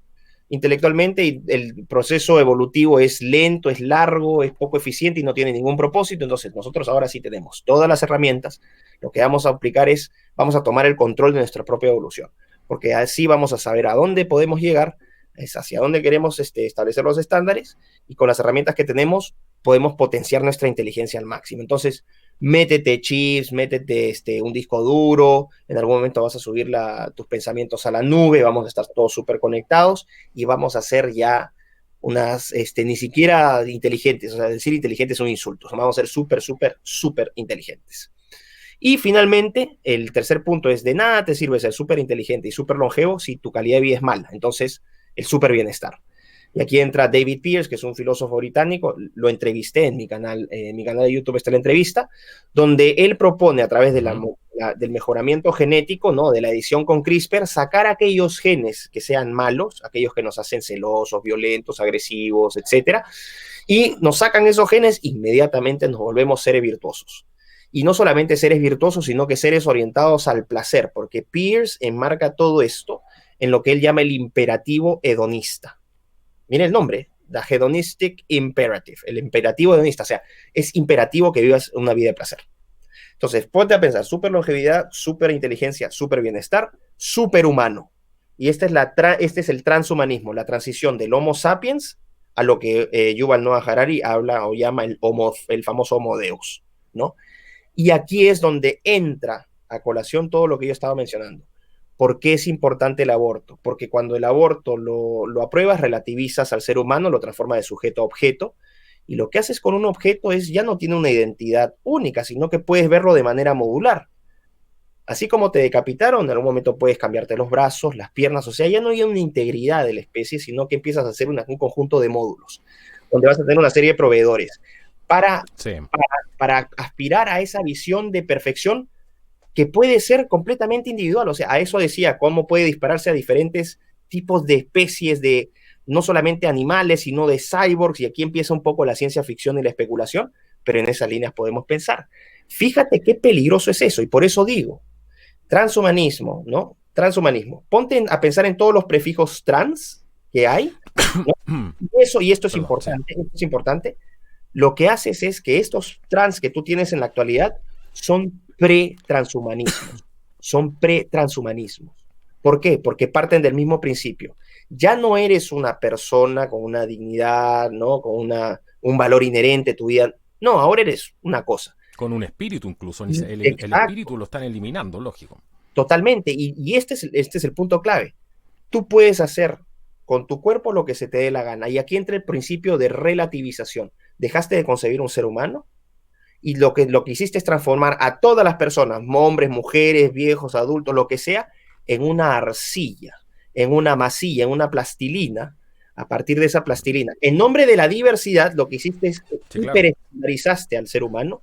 Speaker 2: intelectualmente y el proceso evolutivo es lento, es largo, es poco eficiente y no tiene ningún propósito. Entonces nosotros ahora sí tenemos todas las herramientas. Lo que vamos a aplicar es, vamos a tomar el control de nuestra propia evolución, porque así vamos a saber a dónde podemos llegar, es hacia dónde queremos establecer los estándares, y con las herramientas que tenemos podemos potenciar nuestra inteligencia al máximo. Entonces, métete chips, métete un disco duro, en algún momento vas a subir tus pensamientos a la nube, vamos a estar todos súper conectados y vamos a hacer ya unas, ni siquiera inteligentes, o sea, decir inteligentes es un insulto, vamos a ser súper, súper, súper inteligentes. Y finalmente, el tercer punto es, de nada te sirve ser súper inteligente y súper longevo si tu calidad de vida es mala. Entonces, el súper bienestar. Y aquí entra David Pearce, que es un filósofo británico, lo entrevisté en mi canal de YouTube, está la entrevista, donde él propone a través de del mejoramiento genético, ¿no? De la edición con CRISPR, sacar aquellos genes que sean malos, aquellos que nos hacen celosos, violentos, agresivos, etcétera, y nos sacan esos genes, inmediatamente nos volvemos seres virtuosos. Y no solamente seres virtuosos, sino que seres orientados al placer, porque Pearce enmarca todo esto en lo que él llama el imperativo hedonista. Mira el nombre, The Hedonistic Imperative, el imperativo hedonista, o sea, es imperativo que vivas una vida de placer. Entonces, ponte a pensar, super longevidad, super inteligencia, super bienestar, super humano. Y este es el transhumanismo, la transición del Homo sapiens a lo que Yuval Noah Harari habla o llama el famoso Homo Deus, ¿no? Y aquí es donde entra a colación todo lo que yo estaba mencionando. ¿Por qué es importante el aborto? Porque cuando el aborto lo apruebas, relativizas al ser humano, lo transforma de sujeto a objeto, y lo que haces con un objeto es ya no tiene una identidad única, sino que puedes verlo de manera modular. Así como te decapitaron, en algún momento puedes cambiarte los brazos, las piernas, o sea, ya no hay una integridad de la especie, sino que empiezas a hacer un conjunto de módulos, donde vas a tener una serie de proveedores. Para,
Speaker 1: Sí.
Speaker 2: para aspirar a esa visión de perfección que puede ser completamente individual, o sea, a eso decía, cómo puede dispararse a diferentes tipos de especies de, no solamente animales, sino de cyborgs, y aquí empieza un poco la ciencia ficción y la especulación, pero en esas líneas podemos pensar. Fíjate qué peligroso es eso, y por eso digo, transhumanismo, ¿no? Transhumanismo. Ponte a pensar en todos los prefijos trans que hay, ¿no? Eso, y esto es
Speaker 1: Perdón, sí.
Speaker 2: importante, esto es importante. Lo que haces es que estos trans que tú tienes en la actualidad son pre-transhumanismos. Son pre-transhumanismos. ¿Por qué? Porque parten del mismo principio. Ya no eres una persona con una dignidad, ¿no? Con un valor inherente a tu vida. No, ahora eres una cosa.
Speaker 1: Con un espíritu incluso. El
Speaker 2: Exacto.
Speaker 1: espíritu lo están eliminando, lógico.
Speaker 2: Totalmente. Y este es el punto clave. Tú puedes hacer con tu cuerpo lo que se te dé la gana. Y aquí entra el principio de relativización. Dejaste de concebir un ser humano y lo que hiciste es transformar a todas las personas, hombres, mujeres, viejos, adultos, lo que sea, en una arcilla, en una masilla, en una plastilina, a partir de esa plastilina. En nombre de la diversidad, lo que hiciste es que
Speaker 1: Sí, claro.
Speaker 2: hiperestandarizaste al ser humano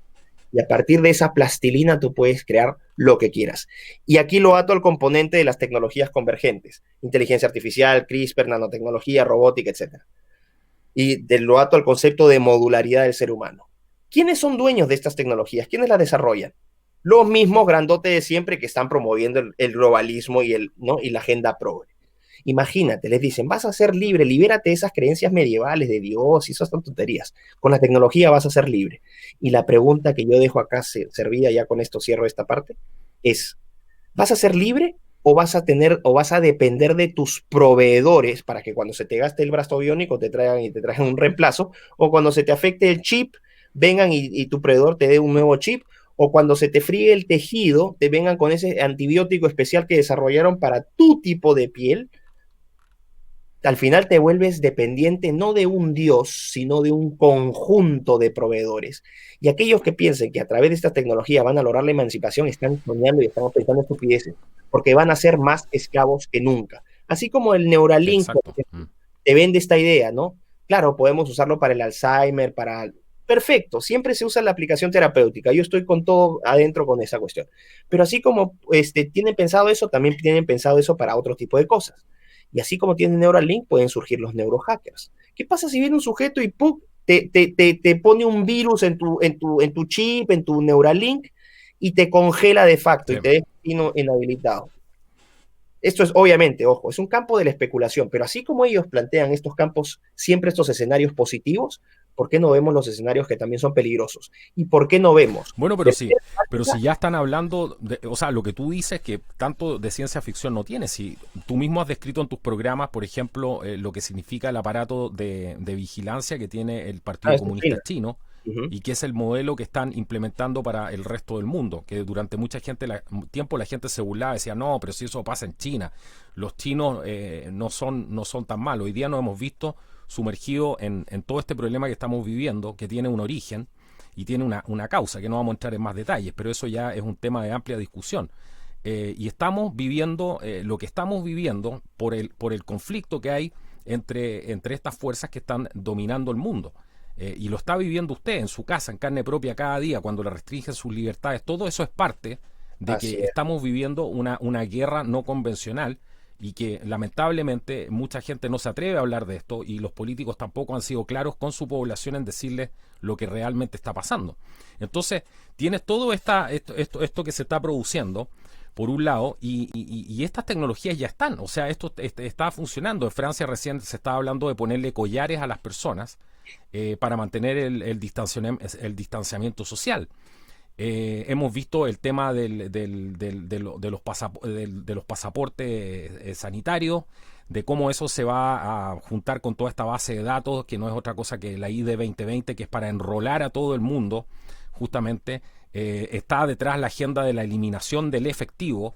Speaker 2: y a partir de esa plastilina tú puedes crear lo que quieras. Y aquí lo ato al componente de las tecnologías convergentes, inteligencia artificial, CRISPR, nanotecnología, robótica, etc. Y lo ato al concepto de modularidad del ser humano. ¿Quiénes son dueños de estas tecnologías? ¿Quiénes las desarrollan? Los mismos grandotes de siempre que están promoviendo el globalismo ¿no? y la agenda progre. Imagínate, les dicen, vas a ser libre, libérate de esas creencias medievales de Dios y esas tonterías. Con la tecnología vas a ser libre. Y la pregunta que yo dejo acá servida, ya con esto cierro esta parte, es, ¿vas a ser libre o vas a depender de tus proveedores para que cuando se te gaste el brazo biónico te traigan un reemplazo, o cuando se te afecte el chip, vengan y tu proveedor te dé un nuevo chip, o cuando se te fríe el tejido, te vengan con ese antibiótico especial que desarrollaron para tu tipo de piel? Al final te vuelves dependiente no de un Dios, sino de un conjunto de proveedores. Y aquellos que piensen que a través de esta tecnología van a lograr la emancipación están soñando y están pensando estupideces, porque van a ser más esclavos que nunca. Así como el Neuralink
Speaker 1: Exacto.
Speaker 2: te vende esta idea, ¿no? Claro, podemos usarlo para el Alzheimer, para... Perfecto, siempre se usa la aplicación terapéutica. Yo estoy con todo adentro con esa cuestión. Pero así como tienen pensado eso, también tienen pensado eso para otro tipo de cosas. Y así como tienen Neuralink, pueden surgir los neurohackers. ¿Qué pasa si viene un sujeto y ¡pum! Te pone un virus en tu chip, en tu Neuralink, y te congela de facto
Speaker 1: Sí.
Speaker 2: y te deja inhabilitado? Esto es, obviamente, ojo, es un campo de la especulación, pero así como ellos plantean estos campos, siempre estos escenarios positivos, ¿por qué no vemos los escenarios que también son peligrosos? ¿Y por qué no vemos?
Speaker 1: Bueno, pero si ya están hablando, o sea, lo que tú dices que tanto de ciencia ficción no tiene, si tú mismo has descrito en tus programas, por ejemplo, lo que significa el aparato de vigilancia que tiene el Partido Comunista Chino, y que es el modelo que están implementando para el resto del mundo, que durante mucha tiempo la gente se burlaba, decía, no, pero si eso pasa en China, los chinos no son tan malos. Hoy día nos hemos visto sumergidos en todo este problema que estamos viviendo, que tiene un origen y tiene una causa, que no vamos a entrar en más detalles, pero eso ya es un tema de amplia discusión. Y estamos viviendo lo que estamos viviendo por el conflicto que hay entre estas fuerzas que están dominando el mundo. Y lo está viviendo usted en su casa, en carne propia, cada día, cuando le restringen sus libertades. Todo eso es parte de que estamos viviendo una guerra no convencional, y que lamentablemente mucha gente no se atreve a hablar de esto, y los políticos tampoco han sido claros con su población en decirles lo que realmente está pasando. Entonces, tienes todo esto que se está produciendo, por un lado, y estas tecnologías ya están, o sea, esto está funcionando. En Francia recién se estaba hablando de ponerle collares a las personas para mantener el distanciamiento social. Hemos visto el tema de los pasaportes sanitarios, de cómo eso se va a juntar con toda esta base de datos, que no es otra cosa que la ID 2020, que es para enrolar a todo el mundo, justamente. Está detrás la agenda de la eliminación del efectivo,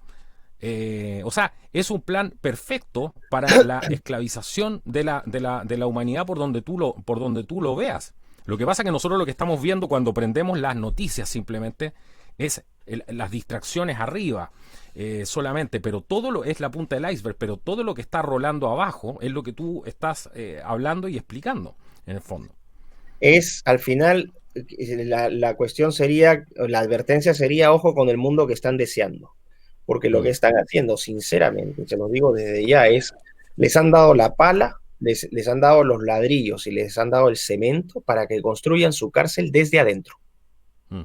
Speaker 1: O sea, es un plan perfecto para la esclavización de la humanidad por donde tú lo veas. Lo que pasa es que nosotros lo que estamos viendo cuando prendemos las noticias simplemente es las distracciones arriba solamente, pero es la punta del iceberg, pero todo lo que está rolando abajo es lo que tú estás hablando y explicando, en el fondo.
Speaker 2: Es al final, la cuestión sería, la advertencia sería, ojo con el mundo que están deseando, porque lo que
Speaker 1: Mm.
Speaker 2: están haciendo, sinceramente, se los digo desde ya, les han dado la pala, les han dado los ladrillos y les han dado el cemento para que construyan su cárcel desde adentro.
Speaker 1: Mm.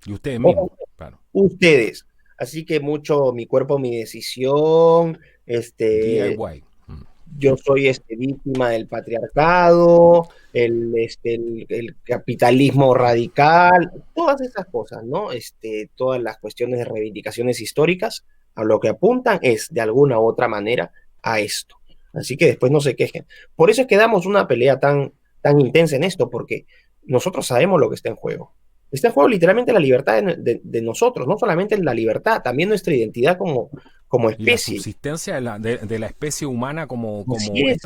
Speaker 1: Y ustedes
Speaker 2: Ojo,
Speaker 1: mismos, claro.
Speaker 2: ustedes. Así que mucho mi cuerpo, mi decisión,
Speaker 1: DIY. Mm.
Speaker 2: yo soy víctima del patriarcado, el capitalismo radical, todas esas cosas, ¿no? Todas las cuestiones de reivindicaciones históricas a lo que apuntan es, de alguna u otra manera, a esto. Así que después no se quejen. Por eso es que damos una pelea tan intensa en esto, porque nosotros sabemos lo que está en juego. Está en juego literalmente la libertad de nosotros, no solamente la libertad, también nuestra identidad como
Speaker 1: Y la
Speaker 2: especie.
Speaker 1: subsistencia de la especie humana
Speaker 2: Así
Speaker 1: como
Speaker 2: es.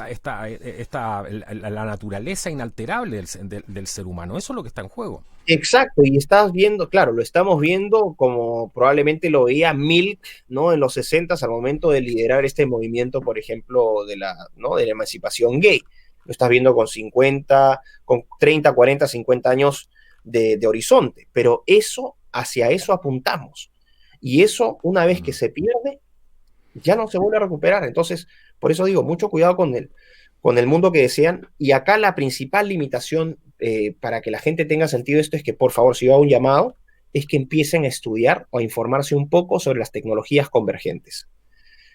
Speaker 1: la naturaleza inalterable del ser humano. Eso es lo que está en juego.
Speaker 2: Exacto, y estás viendo, claro, lo estamos viendo como probablemente lo veía Milk, ¿no? En los 60 al momento de liderar este movimiento, por ejemplo, ¿no? de la emancipación gay. Lo estás viendo con 50, con 30, 40, 50 años de horizonte, pero hacia eso apuntamos. Y eso, una vez que
Speaker 1: Mm.
Speaker 2: se pierde, ya no se vuelve a recuperar. Entonces, por eso digo, mucho cuidado con el mundo que desean. Y acá la principal limitación para que la gente tenga sentido esto es que, por favor, si yo hago un llamado, es que empiecen a estudiar o a informarse un poco sobre las tecnologías convergentes.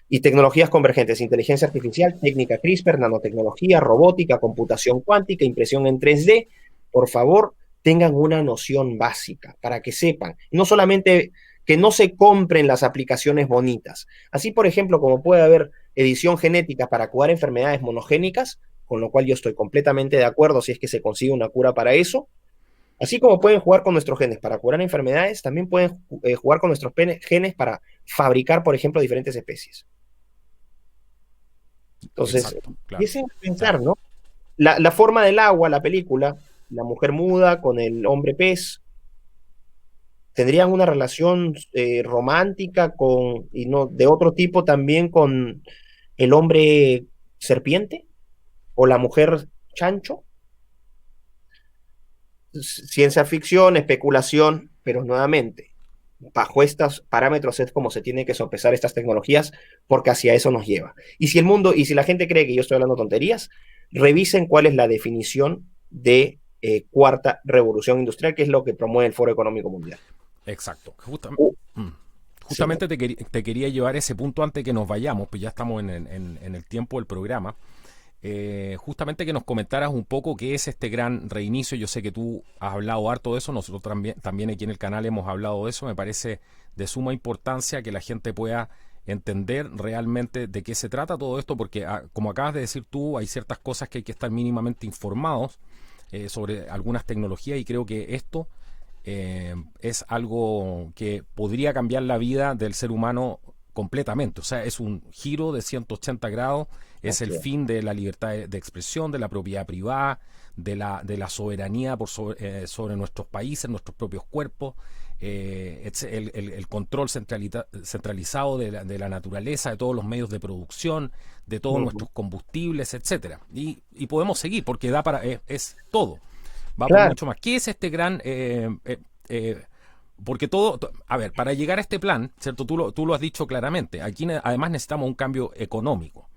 Speaker 2: Y tecnologías convergentes, inteligencia artificial, técnica CRISPR, nanotecnología, robótica, computación cuántica, impresión en 3D. Por favor, tengan una noción básica para que sepan, no solamente que no se compren las aplicaciones bonitas. Así, por ejemplo, como puede haber edición genética para curar enfermedades monogénicas, con lo cual yo estoy completamente de acuerdo si es que se consigue una cura para eso. Así como pueden jugar con nuestros genes para curar enfermedades, también pueden jugar con nuestros genes para fabricar, por ejemplo, diferentes especies. Entonces,
Speaker 1: Exacto, claro.
Speaker 2: empiecen a
Speaker 1: Claro.
Speaker 2: pensar, ¿no? La forma del agua, la película, la mujer muda con el hombre pez, tendrían una relación romántica y no de otro tipo también con el hombre serpiente o la mujer chancho. Ciencia ficción, especulación, pero nuevamente, bajo estos parámetros es como se tiene que sopesar estas tecnologías, porque hacia eso nos lleva. Y si la gente cree que yo estoy hablando tonterías, revisen cuál es la definición de cuarta revolución industrial, que es lo que promueve el Foro Económico Mundial.
Speaker 1: Exacto.
Speaker 2: Uh, sí,
Speaker 1: Justamente te quería llevar ese punto antes que nos vayamos, pues ya estamos en el tiempo del programa. Justamente que nos comentaras un poco qué es este gran reinicio. Yo sé que tú has hablado harto de eso, nosotros también aquí en el canal hemos hablado de eso. Me parece de suma importancia que la gente pueda entender realmente de qué se trata todo esto, porque como acabas de decir tú, hay ciertas cosas que hay que estar mínimamente informados sobre algunas tecnologías, y creo que esto es algo que podría cambiar la vida del ser humano completamente. O sea, es un giro de 180 grados, es el
Speaker 2: así es.
Speaker 1: fin de la libertad de expresión, de la propiedad privada, de la soberanía sobre nuestros países, nuestros propios cuerpos, el control centralizado de la naturaleza, de todos los medios de producción, de todos nuestros combustibles, etcétera. Y podemos seguir, porque da para es todo. Va por
Speaker 2: Claro,
Speaker 1: mucho más. ¿Qué es este gran porque a ver, para llegar a este plan, ¿cierto? Tú lo has dicho claramente, aquí además necesitamos un cambio económico.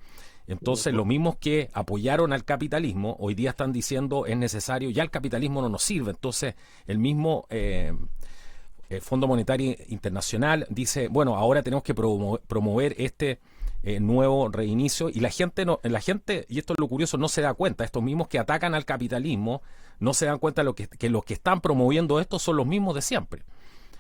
Speaker 1: Entonces, los mismos que apoyaron al capitalismo, hoy día están diciendo es necesario, ya el capitalismo no nos sirve. Entonces, el mismo Fondo Monetario Internacional dice, bueno, ahora tenemos que promover este nuevo reinicio, y la gente, y esto es lo curioso, no se da cuenta. Estos mismos que atacan al capitalismo no se dan cuenta de que los que están promoviendo esto son los mismos de siempre.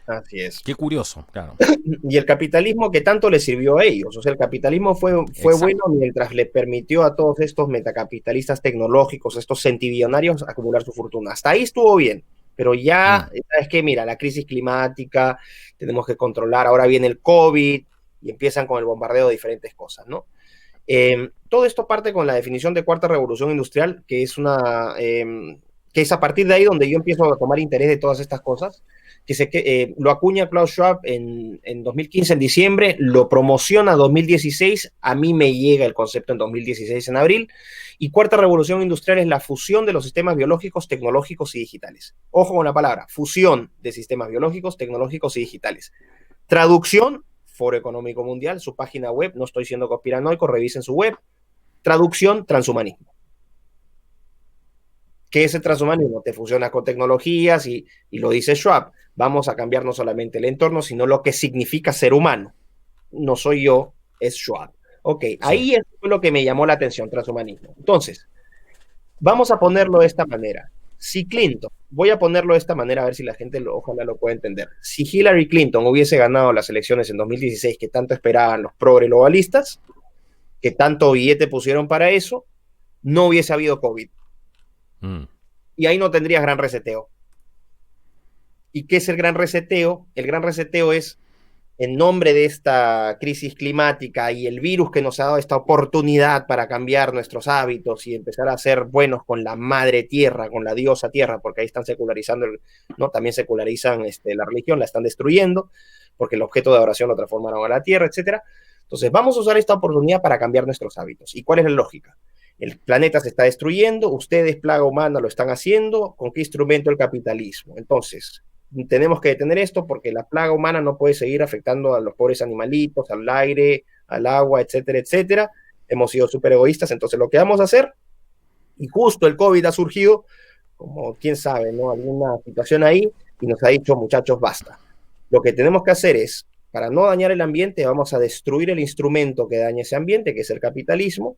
Speaker 2: así es.
Speaker 1: Qué curioso, claro.
Speaker 2: Y el capitalismo que tanto le sirvió a ellos. O sea, el capitalismo fue bueno
Speaker 1: Exacto.
Speaker 2: mientras le permitió a todos estos metacapitalistas tecnológicos, estos centibillonarios, acumular su fortuna. Hasta ahí estuvo bien. Pero ya,
Speaker 1: Mm.
Speaker 2: es que mira, la crisis climática, tenemos que controlar, ahora viene el COVID, y empiezan con el bombardeo de diferentes cosas, ¿no? Todo esto parte con la definición de cuarta revolución industrial, que es que es a partir de ahí donde yo empiezo a tomar interés de todas estas cosas, lo acuña Klaus Schwab en 2015, en diciembre, lo promociona en 2016, a mí me llega el concepto en 2016, en abril, y cuarta revolución industrial es la fusión de los sistemas biológicos, tecnológicos y digitales. Ojo con la palabra, fusión de sistemas biológicos, tecnológicos y digitales. Traducción, Foro Económico Mundial, su página web, no estoy siendo conspiranoico, revisen su web. Traducción, transhumanismo. ¿Qué es el transhumanismo? Te fusionas con tecnologías y lo dice Schwab. Vamos a cambiar no solamente el entorno, sino lo que significa ser humano. No soy yo, es Schwab. Ok, sí. Ahí es lo que me llamó la atención, transhumanismo. Entonces, vamos a ponerlo de esta manera. Si Clinton, voy a ponerlo de esta manera a ver si la gente ojalá lo pueda entender. Si Hillary Clinton hubiese ganado las elecciones en 2016 que tanto esperaban los progre globalistas, que tanto billete pusieron para eso, no hubiese habido COVID. Y ahí no tendrías gran reseteo. ¿Y qué es el gran reseteo? El gran reseteo es, en nombre de esta crisis climática y el virus que nos ha dado esta oportunidad para cambiar nuestros hábitos y empezar a ser buenos con la madre tierra, con la diosa tierra, porque ahí están secularizando, ¿no? También secularizan la religión, la están destruyendo, porque el objeto de adoración lo transformaron a la tierra, etcétera. Entonces, vamos a usar esta oportunidad para cambiar nuestros hábitos. ¿Y cuál es la lógica? El planeta se está destruyendo, ustedes, plaga humana, lo están haciendo. ¿Con qué instrumento? El capitalismo. Entonces, tenemos que detener esto porque la plaga humana no puede seguir afectando a los pobres animalitos, al aire, al agua, etcétera, etcétera. Hemos sido súper egoístas, entonces lo que vamos a hacer, y justo el COVID ha surgido, como quién sabe, ¿no? Alguna situación ahí, y nos ha dicho, muchachos, basta. Lo que tenemos que hacer es, para no dañar el ambiente, vamos a destruir el instrumento que daña ese ambiente, que es el capitalismo.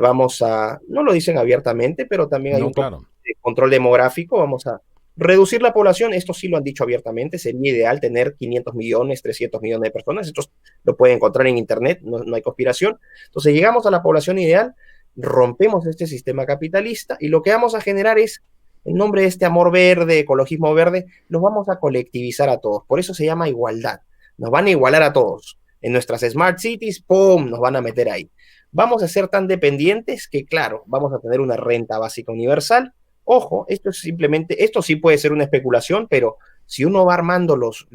Speaker 2: Vamos a, no lo dicen abiertamente, pero también hay control demográfico, vamos a reducir la población, esto sí lo han dicho abiertamente, sería ideal tener 500 millones, 300 millones de personas, esto lo pueden encontrar en internet, no hay conspiración. Entonces llegamos a la población ideal, rompemos este sistema capitalista y lo que vamos a generar es, en nombre de este amor verde, ecologismo verde, los vamos a colectivizar a todos, por eso se llama igualdad, nos van a igualar a todos, en nuestras smart cities, ¡pum!, nos van a meter ahí. Vamos a ser tan dependientes que, claro, vamos a tener una renta básica universal. Ojo, esto es simplemente, esto sí puede ser una especulación, pero si uno va armando los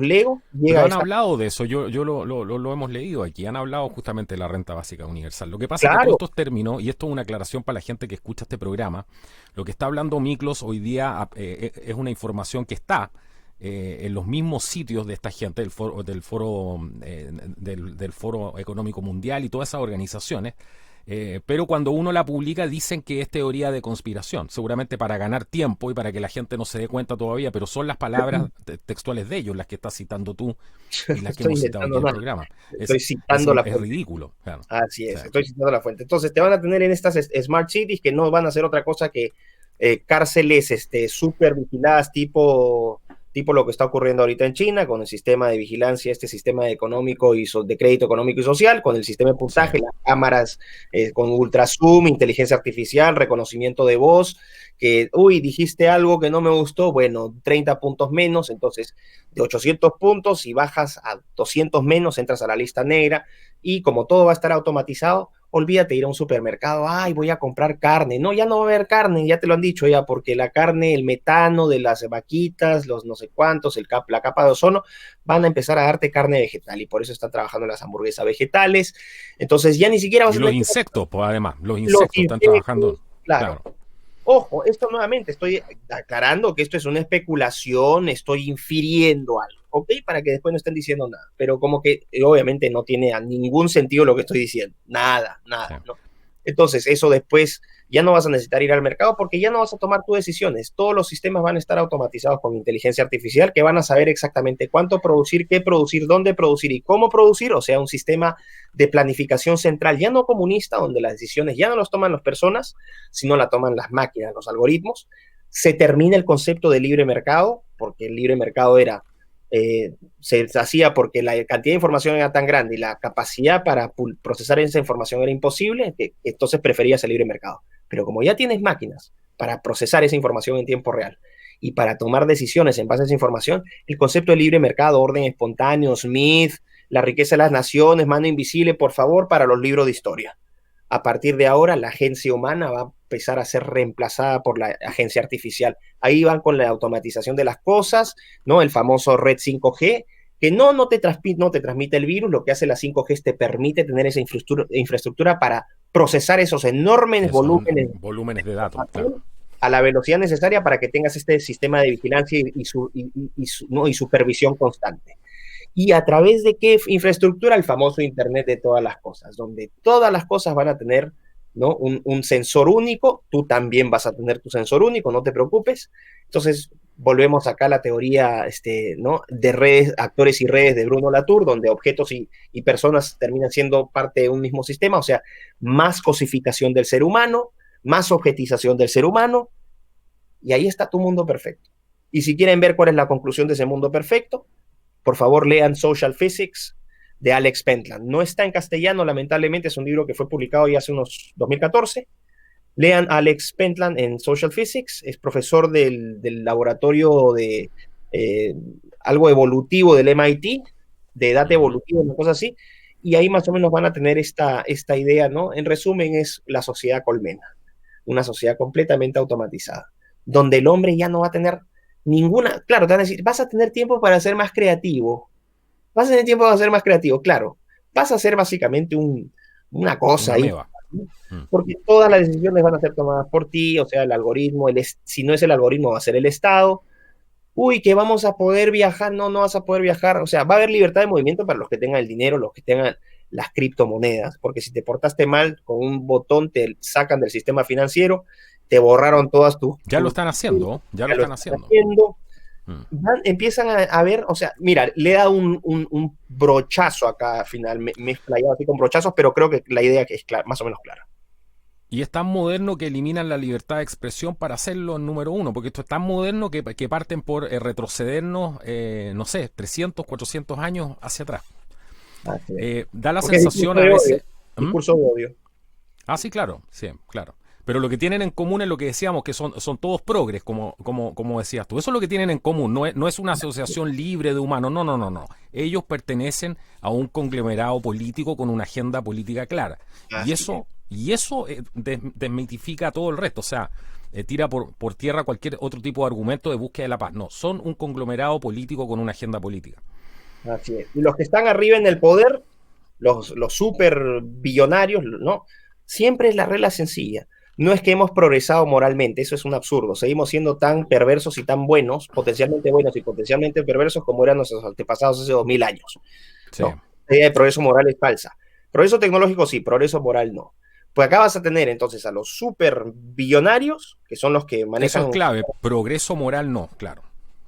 Speaker 2: Lego, llega
Speaker 1: pero han hablado de eso, yo lo hemos leído aquí, han hablado justamente de la renta básica universal. Lo que pasa es que todos estos términos, y esto es una aclaración para la gente que escucha este programa, lo que está hablando Miklos hoy día es una información que está en los mismos sitios de esta gente, del Foro Económico Mundial y todas esas organizaciones, pero cuando uno la publica dicen que es teoría de conspiración, seguramente para ganar tiempo y para que la gente no se dé cuenta todavía, pero son las palabras textuales de ellos las que estás citando tú y las que hemos citado aquí en el programa.
Speaker 2: Estoy citando la fuente.
Speaker 1: Es ridículo. Claro.
Speaker 2: Así es, estoy citando la fuente. Entonces te van a tener en estas Smart Cities que no van a hacer otra cosa que cárceles súper vigiladas tipo lo que está ocurriendo ahorita en China, con el sistema de vigilancia, este sistema económico de crédito económico y social, con el sistema de puntaje, las cámaras con ultra zoom, inteligencia artificial, reconocimiento de voz, que, dijiste algo que no me gustó, bueno, 30 puntos menos, entonces de 800 puntos, si bajas a 200 menos, entras a la lista negra, y como todo va a estar automatizado, olvídate de ir a un supermercado, voy a comprar carne. No, ya no va a haber carne, ya te lo han dicho ya, porque la carne, el metano de las vaquitas, los no sé cuántos, la capa de ozono, van a empezar a darte carne vegetal y por eso están trabajando en las hamburguesas vegetales. Entonces ya ni siquiera vas a...
Speaker 1: Y los insectos, pues además, los insectos están trabajando.
Speaker 2: Claro. Ojo, esto nuevamente, estoy aclarando que esto es una especulación, estoy infiriendo algo, ¿ok? Para que después no estén diciendo nada, pero como que obviamente no tiene ningún sentido lo que estoy diciendo, nada, sí. ¿No? Entonces eso después ya no vas a necesitar ir al mercado porque ya no vas a tomar tus decisiones, todos los sistemas van a estar automatizados con inteligencia artificial que van a saber exactamente cuánto producir, qué producir, dónde producir y cómo producir, o sea, un sistema de planificación central, ya no comunista, donde las decisiones ya no las toman las personas, sino las toman las máquinas, los algoritmos. Se termina el concepto de libre mercado, porque el libre mercado se hacía porque la cantidad de información era tan grande y la capacidad para procesar esa información era imposible, que entonces preferías el libre mercado. Pero como ya tienes máquinas para procesar esa información en tiempo real y para tomar decisiones en base a esa información, el concepto de libre mercado, orden espontáneo, Smith, la riqueza de las naciones, mano invisible, por favor, para los libros de historia. A partir de ahora, la agencia humana va a empezar a ser reemplazada por la agencia artificial. Ahí van con la automatización de las cosas, ¿no? El famoso red 5G, que no te transmite el virus, lo que hace la 5G es te permite tener esa infraestructura para procesar esos enormes
Speaker 1: volúmenes de datos, claro,
Speaker 2: a la velocidad necesaria para que tengas este sistema de vigilancia y supervisión constante. ¿Y a través de qué infraestructura? El famoso Internet de todas las cosas, donde todas las cosas van a tener, ¿no? un sensor único, tú también vas a tener tu sensor único, no te preocupes. Entonces, volvemos acá a la teoría, ¿no? de redes, actores y redes de Bruno Latour, donde objetos y personas terminan siendo parte de un mismo sistema, o sea, más cosificación del ser humano, más objetización del ser humano, y ahí está tu mundo perfecto. Y si quieren ver cuál es la conclusión de ese mundo perfecto, por favor lean Social Physics de Alex Pentland. No está en castellano, lamentablemente, es un libro que fue publicado ya hace unos 2014. Lean Alex Pentland en Social Physics, es profesor del laboratorio de algo evolutivo del MIT, de data evolutiva, una cosa así, y ahí más o menos van a tener esta idea, ¿no? En resumen, es la sociedad colmena, una sociedad completamente automatizada, donde el hombre ya no va a tener ninguna, claro, te van a decir, vas a tener tiempo para ser más creativo, claro, vas a ser básicamente una cosa ahí, porque todas las decisiones van a ser tomadas por ti, o sea, el algoritmo, si no es el algoritmo, va a ser el Estado. Uy, que vamos a poder viajar, no vas a poder viajar, o sea, va a haber libertad de movimiento para los que tengan el dinero, los que tengan las criptomonedas, porque si te portaste mal, con un botón te sacan del sistema financiero, te borraron todas tus...
Speaker 1: Ya lo están haciendo, ya lo están haciendo.
Speaker 2: Empiezan a ver, o sea, mira, le he dado un brochazo acá al final, me he explayado así con brochazos, pero creo que la idea es clara, más o menos clara.
Speaker 1: Y es tan moderno que eliminan la libertad de expresión para hacerlo en número uno, porque esto es tan moderno que parten por retrocedernos, no sé, 300, 400 años hacia atrás. Da la porque sensación a veces...
Speaker 2: Discurso de odio.
Speaker 1: Ah, sí, claro, Pero lo que tienen en común es lo que decíamos, que son todos progres, como decías tú. Eso es lo que tienen en común, no es una asociación libre de humanos, no. Ellos pertenecen a un conglomerado político con una agenda política clara. Y eso desmitifica todo el resto, o sea, tira por tierra cualquier otro tipo de argumento de búsqueda de la paz. No, son un conglomerado político con una agenda política.
Speaker 2: Así es. Y los que están arriba en el poder, los super billonarios, ¿no? Siempre es la regla sencilla. No es que hemos progresado moralmente, eso es un absurdo. Seguimos siendo tan perversos y tan buenos y potencialmente perversos como eran nuestros antepasados hace 2000 años. Sí. ¿No? La idea de progreso moral es falsa. Progreso tecnológico sí, progreso moral no. Pues acá vas a tener entonces a los super billonarios, que son los que manejan...
Speaker 1: Eso es clave, progreso moral no, claro.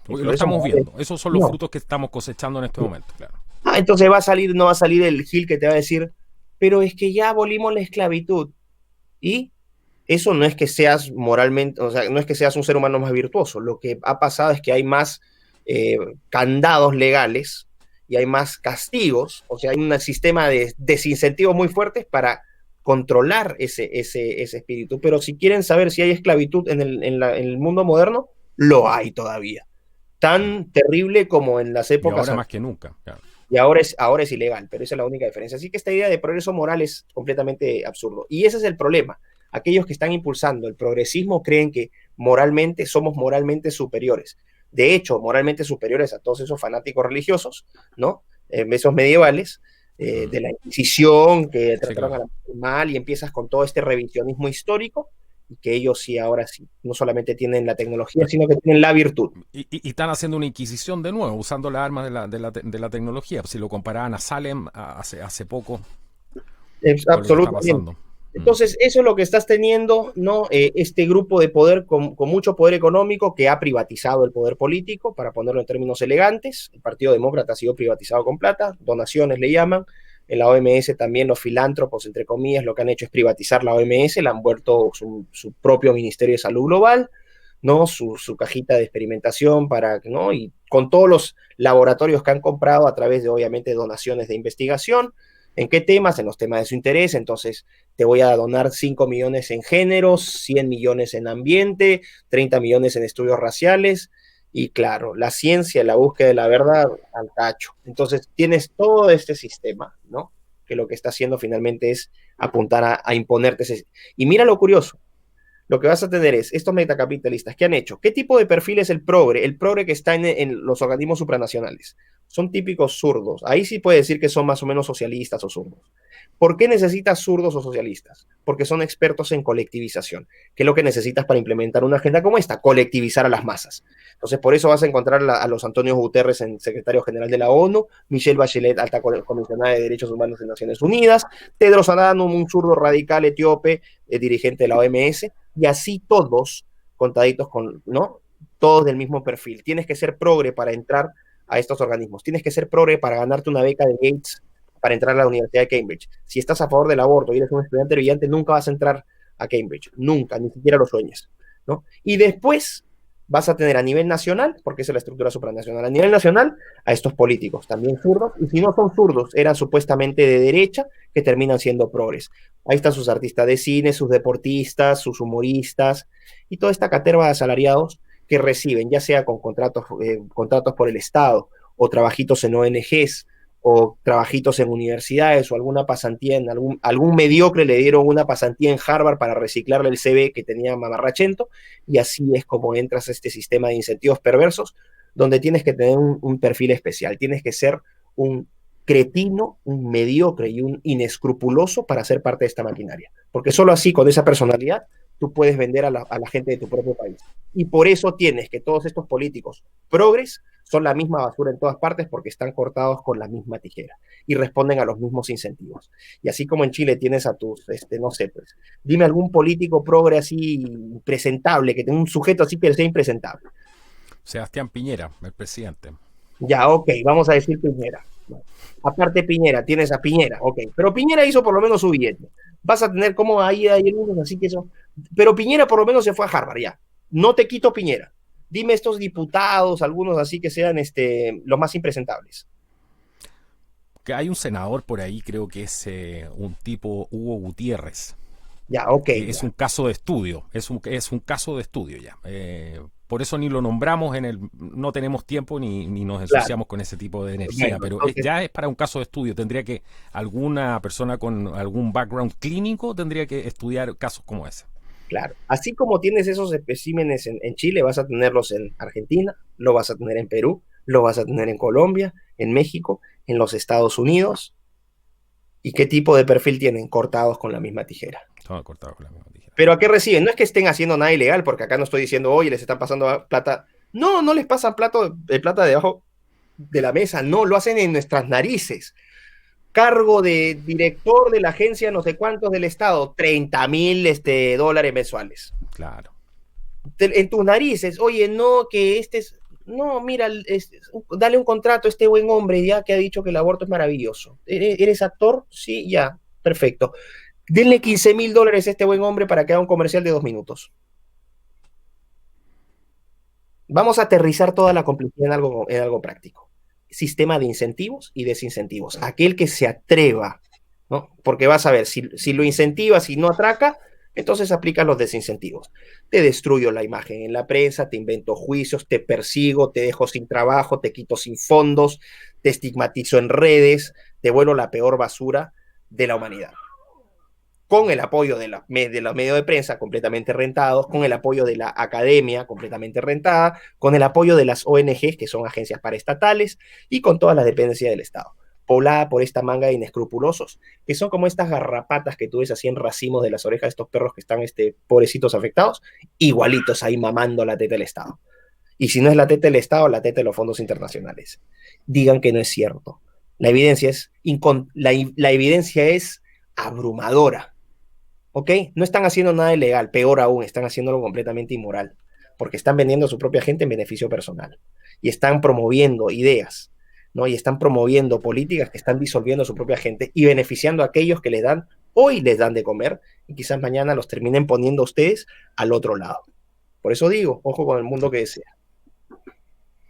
Speaker 1: Lo estamos viendo. Esos son los frutos que estamos cosechando en este momento, claro.
Speaker 2: Entonces no va a salir el Gil que te va a decir, pero es que ya abolimos la esclavitud. Y eso no es que seas moralmente, o sea, no es que seas un ser humano más virtuoso. Lo que ha pasado es que hay más candados legales y hay más castigos, o sea, hay un sistema de desincentivos muy fuertes para controlar ese espíritu. Pero si quieren saber si hay esclavitud en el mundo moderno, lo hay todavía. Tan terrible como en las épocas...
Speaker 1: Y ahora más que nunca, claro.
Speaker 2: Y ahora es ilegal, pero esa es la única diferencia. Así que esta idea de progreso moral es completamente absurdo. Y ese es el problema. Aquellos que están impulsando el progresismo creen que moralmente somos moralmente superiores. De hecho, moralmente superiores a todos esos fanáticos religiosos, ¿no? Esos medievales, de la Inquisición, que trataron a la mujer mal, y empiezas con todo este revisionismo histórico, y que ellos sí, ahora sí, no solamente tienen la tecnología, sino que tienen la virtud.
Speaker 1: Y están haciendo una inquisición de nuevo, usando las armas de la tecnología. Si lo comparaban a Salem hace poco.
Speaker 2: Absolutamente. Entonces, eso es lo que estás teniendo, ¿no? Este grupo de poder con mucho poder económico que ha privatizado el poder político, para ponerlo en términos elegantes. El Partido Demócrata ha sido privatizado con plata, donaciones le llaman. En la OMS también los filántropos, entre comillas, lo que han hecho es privatizar la OMS, le han vuelto su propio Ministerio de Salud Global, ¿no? Su cajita de experimentación ¿no? Y con todos los laboratorios que han comprado a través de, obviamente, donaciones de investigación. ¿En qué temas? En los temas de su interés. Entonces, te voy a donar 5 millones en géneros, 100 millones en ambiente, 30 millones en estudios raciales, Y claro, la ciencia, la búsqueda de la verdad, al tacho. Entonces tienes todo este sistema, ¿no? Que lo que está haciendo finalmente es apuntar a imponerte ese. Y mira lo curioso, lo que vas a tener es estos metacapitalistas, ¿qué han hecho? ¿Qué tipo de perfil es el progre? El progre que está en los organismos supranacionales. Son típicos zurdos. Ahí sí puede decir que son más o menos socialistas o zurdos. ¿Por qué necesitas zurdos o socialistas? Porque son expertos en colectivización. ¿Qué es lo que necesitas para implementar una agenda como esta? Colectivizar a las masas. Entonces, por eso vas a encontrar a los Antonio Guterres, en secretario general de la ONU, Michelle Bachelet, alta comisionada de Derechos Humanos de Naciones Unidas, Tedros Adhanom, un zurdo radical etíope, dirigente de la OMS, y así todos contaditos con, ¿no? Todos del mismo perfil. Tienes que ser progre para entrar a estos organismos. Tienes que ser progre para ganarte una beca de Gates para entrar a la Universidad de Cambridge. Si estás a favor del aborto y eres un estudiante brillante, nunca vas a entrar a Cambridge. Nunca, ni siquiera lo sueñes, ¿no? Y después vas a tener a nivel nacional, porque esa es la estructura supranacional, a nivel nacional, a estos políticos, también zurdos, y si no son zurdos, eran supuestamente de derecha, que terminan siendo progres. Ahí están sus artistas de cine, sus deportistas, sus humoristas, y toda esta caterva de asalariados que reciben, ya sea con contratos por el Estado, o trabajitos en ONGs, o trabajitos en universidades, o alguna pasantía en algún mediocre le dieron una pasantía en Harvard para reciclarle el CV que tenía mamarrachento, y así es como entras a este sistema de incentivos perversos, donde tienes que tener un perfil especial, tienes que ser un cretino, un mediocre y un inescrupuloso para ser parte de esta maquinaria, porque solo así, con esa personalidad, tú puedes vender a la gente de tu propio país. Y por eso tienes que todos estos políticos progres son la misma basura en todas partes porque están cortados con la misma tijera y responden a los mismos incentivos. Y así como en Chile tienes a tus, no sé, pues, dime algún político progre así impresentable, que tenga un sujeto así que sea impresentable.
Speaker 1: Sebastián Piñera, el presidente.
Speaker 2: Ya, ok, vamos a decir Piñera. Aparte Piñera, tienes a Piñera, ok. Pero Piñera hizo por lo menos su billete. Vas a tener como ahí algunos, así que eso. Pero Piñera por lo menos se fue a Harvard, ya. No te quito Piñera. Dime estos diputados, algunos así que sean los más impresentables.
Speaker 1: Que hay un senador por ahí, creo que es un tipo Hugo Gutiérrez.
Speaker 2: Ya, ok.
Speaker 1: Es
Speaker 2: ya.
Speaker 1: un caso de estudio, es un caso de estudio ya. Por eso ni lo nombramos no tenemos tiempo ni nos ensuciamos con ese tipo de energía,
Speaker 2: Bueno,
Speaker 1: pero ya es para un caso de estudio. Tendría que alguna persona con algún background clínico tendría que estudiar casos como ese.
Speaker 2: claro. Así como tienes esos especímenes en Chile, vas a tenerlos en Argentina, lo vas a tener en Perú, lo vas a tener en Colombia, en México, en los Estados Unidos. ¿Y qué tipo de perfil tienen? Cortados con la misma tijera.
Speaker 1: Todo cortado con la misma tijera.
Speaker 2: ¿Pero a qué reciben? No es que estén haciendo nada ilegal, porque acá no estoy diciendo, oye, les están pasando plata. No, no les pasan plata debajo de la mesa, no, lo hacen en nuestras narices. Cargo de director de la agencia no sé cuántos del Estado, 30,000 dólares mensuales.
Speaker 1: Claro.
Speaker 2: En tus narices, oye, no, que no, mira, dale un contrato a este buen hombre ya que ha dicho que el aborto es maravilloso. ¿Eres actor? Sí, ya, perfecto. Denle 15,000 dólares a este buen hombre para que haga un comercial de 2 minutos. Vamos a aterrizar toda la complejidad en algo práctico. Sistema de incentivos y desincentivos. Aquel que se atreva, ¿no? Porque vas a ver, si lo incentivas y no atraca, entonces aplicas los desincentivos. Te destruyo la imagen en la prensa, te invento juicios, te persigo, te dejo sin trabajo, te quito sin fondos, te estigmatizo en redes, te vuelvo la peor basura de la humanidad. Con el apoyo de los medios de prensa completamente rentados, con el apoyo de la academia completamente rentada, con el apoyo de las ONGs, que son agencias paraestatales, y con todas las dependencias del Estado, poblada por esta manga de inescrupulosos, que son como estas garrapatas que tú ves así en racimos de las orejas de estos perros que están pobrecitos afectados, igualitos ahí mamando la teta del Estado. Y si no es la teta del Estado, la teta de los fondos internacionales. Digan que no es cierto. La evidencia la evidencia es abrumadora. ¿Ok? No están haciendo nada ilegal, peor aún, están haciendo algo completamente inmoral, porque están vendiendo a su propia gente en beneficio personal y están promoviendo ideas, ¿no? Y están promoviendo políticas que están disolviendo a su propia gente y beneficiando a aquellos que hoy les dan de comer y quizás mañana los terminen poniendo a ustedes al otro lado. Por eso digo, ojo con el mundo que desea.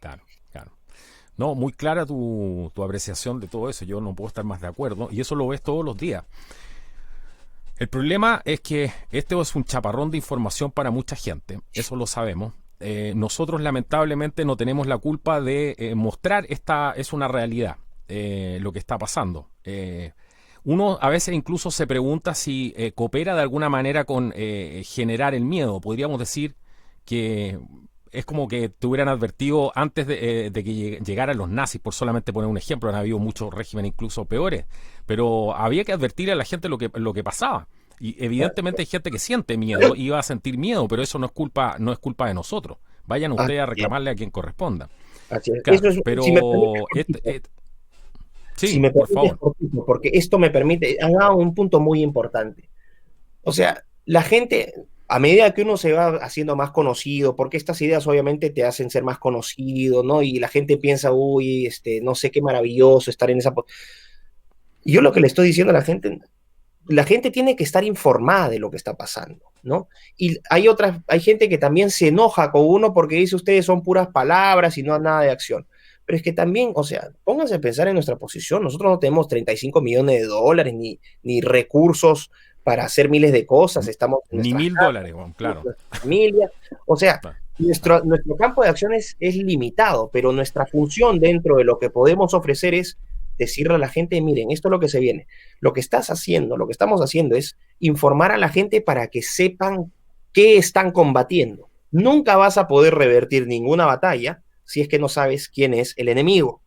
Speaker 1: Claro, claro. No, muy clara tu apreciación de todo eso. Yo no puedo estar más de acuerdo y eso lo ves todos los días. El problema es que este es un chaparrón de información para mucha gente, eso lo sabemos, nosotros lamentablemente no tenemos la culpa de mostrar esta es una realidad, lo que está pasando. Uno a veces incluso se pregunta si coopera de alguna manera con generar el miedo. Podríamos decir que es como que te hubieran advertido antes de que llegaran los nazis, por solamente poner un ejemplo. Han habido muchos regímenes incluso peores, pero había que advertir a la gente lo que pasaba. Y evidentemente hay gente que siente miedo y va a sentir miedo, pero eso no es culpa de nosotros. Vayan ustedes a reclamarle a quien corresponda.
Speaker 2: Así es.
Speaker 1: Claro,
Speaker 2: Eso es,
Speaker 1: pero
Speaker 2: si me permite, si
Speaker 1: sí,
Speaker 2: me
Speaker 1: por
Speaker 2: permites,
Speaker 1: favor.
Speaker 2: porque esto me permite, ha dado un punto muy importante. O sea, la gente, a medida que uno se va haciendo más conocido, porque estas ideas obviamente te hacen ser más conocido, ¿no? Y la gente piensa, uy, no sé qué maravilloso estar en esa... Y yo lo que le estoy diciendo a la gente tiene que estar informada de lo que está pasando, ¿no? Y hay gente que también se enoja con uno porque dice ustedes son puras palabras y no hay nada de acción. Pero es que también, o sea, pónganse a pensar en nuestra posición. Nosotros no tenemos 35 millones de dólares ni recursos para hacer miles de cosas. Estamos en
Speaker 1: Ni
Speaker 2: nuestras casas,
Speaker 1: $1000, bueno,
Speaker 2: con
Speaker 1: claro.
Speaker 2: nuestra familia. O sea,
Speaker 1: Claro, claro.
Speaker 2: nuestro campo de acción es limitado, pero nuestra función dentro de lo que podemos ofrecer es decirle a la gente, miren, esto es lo que se viene. Lo que estás haciendo, lo que estamos haciendo es informar a la gente para que sepan qué están combatiendo. Nunca vas a poder revertir ninguna batalla si es que no sabes quién es el enemigo.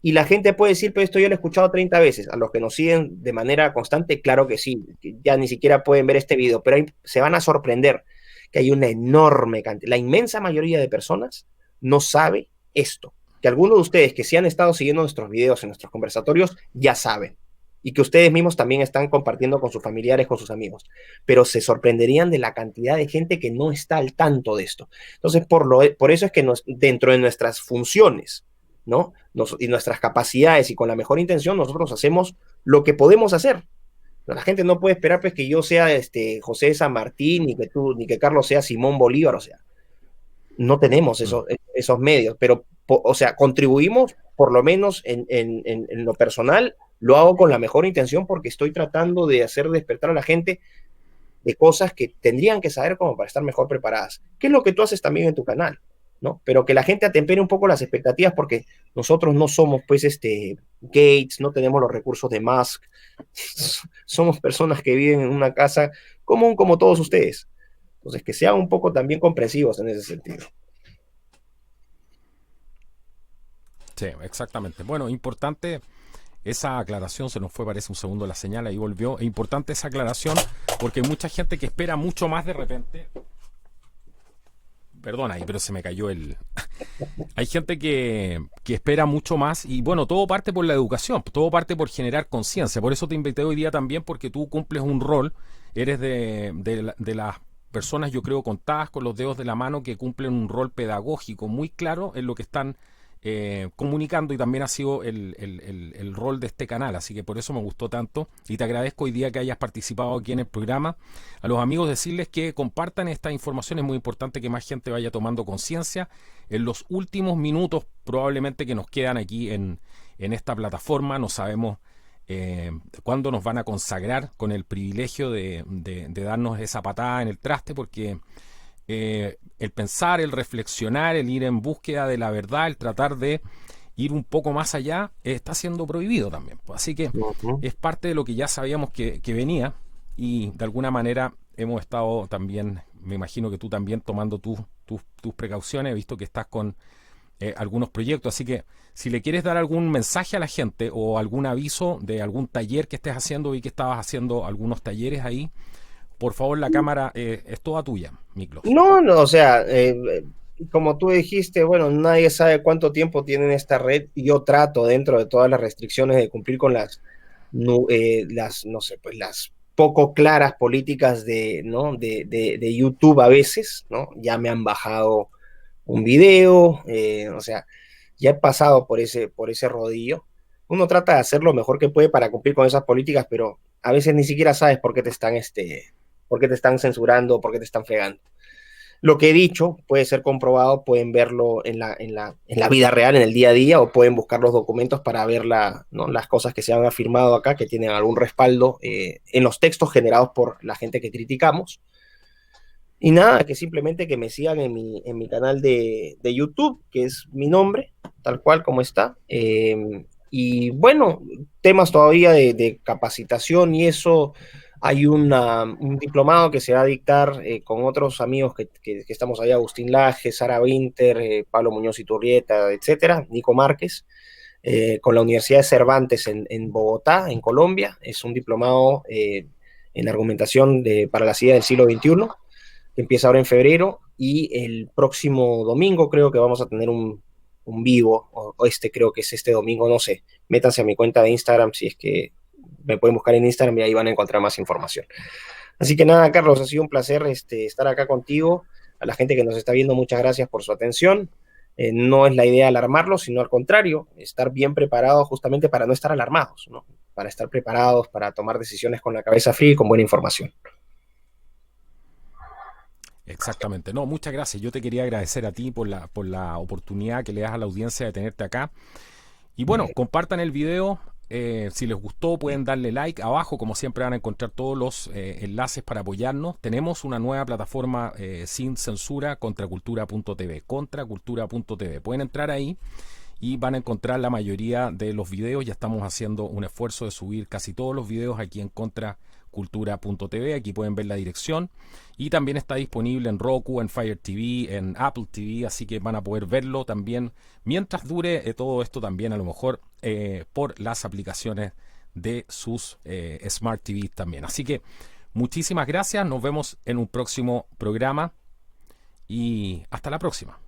Speaker 2: Y la gente puede decir, pero esto yo lo he escuchado 30 veces. A los que nos siguen de manera constante, claro que sí. Ya ni siquiera pueden ver este video, pero se van a sorprender que hay una enorme cantidad. La inmensa mayoría de personas no sabe esto. Que algunos de ustedes que sí han estado siguiendo nuestros videos en nuestros conversatorios ya saben. Y que ustedes mismos también están compartiendo con sus familiares, con sus amigos. Pero se sorprenderían de la cantidad de gente que no está al tanto de esto. Entonces, por eso es que dentro de nuestras funciones, ¿no? Y nuestras capacidades y con la mejor intención, nosotros hacemos lo que podemos hacer. La gente no puede esperar pues, que yo sea José San Martín, ni que tú, ni que Carlos sea Simón Bolívar, o sea, no tenemos
Speaker 1: Mm.
Speaker 2: esos medios, pero, o sea, contribuimos, por lo menos en lo personal, lo hago con la mejor intención porque estoy tratando de hacer despertar a la gente de cosas que tendrían que saber como para estar mejor preparadas. ¿Qué es lo que tú haces también en tu canal? ¿No? Pero que la gente atempere un poco las expectativas porque nosotros no somos pues Gates, no tenemos los recursos de Musk, somos personas que viven en una casa común como todos ustedes. Entonces, que sean un poco también comprensivos en ese sentido.
Speaker 1: Sí, exactamente. Bueno, importante esa aclaración, se nos fue, parece un segundo la señal, ahí volvió. Es importante esa aclaración porque hay mucha gente que espera mucho más de repente. Perdona ahí, pero se me cayó el... Hay gente que espera mucho más y bueno, todo parte por la educación, todo parte por generar conciencia. Por eso te invité hoy día también porque tú cumples un rol, eres de las personas, yo creo, contadas con los dedos de la mano que cumplen un rol pedagógico muy claro en lo que están comunicando y también ha sido el rol de este canal, así que por eso me gustó tanto y te agradezco hoy día que hayas participado aquí en el programa. A los amigos decirles que compartan esta información, es muy importante que más gente vaya tomando conciencia en los últimos minutos probablemente que nos quedan aquí en esta plataforma. No sabemos cuándo nos van a consagrar con el privilegio de darnos esa patada en el traste, porque el pensar, el reflexionar, el ir en búsqueda de la verdad, el tratar de ir un poco más allá, está siendo prohibido también. Así que es parte de lo que ya sabíamos que venía y de alguna manera hemos estado también, me imagino que tú también tomando tus precauciones, he visto que estás con algunos proyectos, así que si le quieres dar algún mensaje a la gente o algún aviso de algún taller que estés haciendo y que estabas haciendo algunos talleres ahí, por favor, la cámara es toda tuya, Miklos.
Speaker 2: No, no, o sea, como tú dijiste, bueno, nadie sabe cuánto tiempo tienen esta red y yo trato dentro de todas las restricciones de cumplir con no sé, pues las poco claras políticas ¿no? de YouTube a veces, ¿no? Ya me han bajado un video, o sea, ya he pasado por ese rodillo. Uno trata de hacer lo mejor que puede para cumplir con esas políticas, pero a veces ni siquiera sabes por qué por qué te están censurando, por qué te están fregando. Lo que he dicho puede ser comprobado, pueden verlo en la vida real, en el día a día, o pueden buscar los documentos para ver ¿no? las cosas que se han afirmado acá, que tienen algún respaldo en los textos generados por la gente que criticamos. Y nada, que simplemente que me sigan en mi canal de YouTube, que es mi nombre, tal cual como está. Y bueno, temas todavía de capacitación y eso. Hay un diplomado que se va a dictar con otros amigos que estamos ahí, Agustín Laje, Sara Winter, Pablo Muñoz Iturrieta, etcétera, Nico Márquez, con la Universidad de Cervantes en Bogotá, en Colombia. Es un diplomado en argumentación para la ideas del siglo XXI, que empieza ahora en febrero, y el próximo domingo creo que vamos a tener un vivo, o este creo que es este domingo, no sé. Métanse a mi cuenta de Instagram si es que me pueden buscar en Instagram y ahí van a encontrar más información. Así que nada, Carlos, ha sido un placer estar acá contigo. A la gente que nos está viendo, muchas gracias por su atención. No es la idea alarmarlos, sino al contrario, estar bien preparados justamente para no estar alarmados, ¿no? Para estar preparados, para tomar decisiones con la cabeza fría y con buena información.
Speaker 1: Exactamente. No, muchas gracias. Yo te quería agradecer a ti por la oportunidad que le das a la audiencia de tenerte acá. Y bueno, compartan el video. Si les gustó, pueden darle like. Abajo, como siempre, van a encontrar todos los enlaces para apoyarnos. Tenemos una nueva plataforma sin censura, contracultura.tv. Contracultura.tv. Pueden entrar ahí y van a encontrar la mayoría de los videos. Ya estamos haciendo un esfuerzo de subir casi todos los videos aquí en contracultura.tv. Aquí pueden ver la dirección, y también está disponible en Roku, en Fire TV, en Apple TV, así que van a poder verlo también mientras dure todo esto, también a lo mejor por las aplicaciones de sus Smart TV también. Así que muchísimas gracias, nos vemos en un próximo programa y hasta la próxima.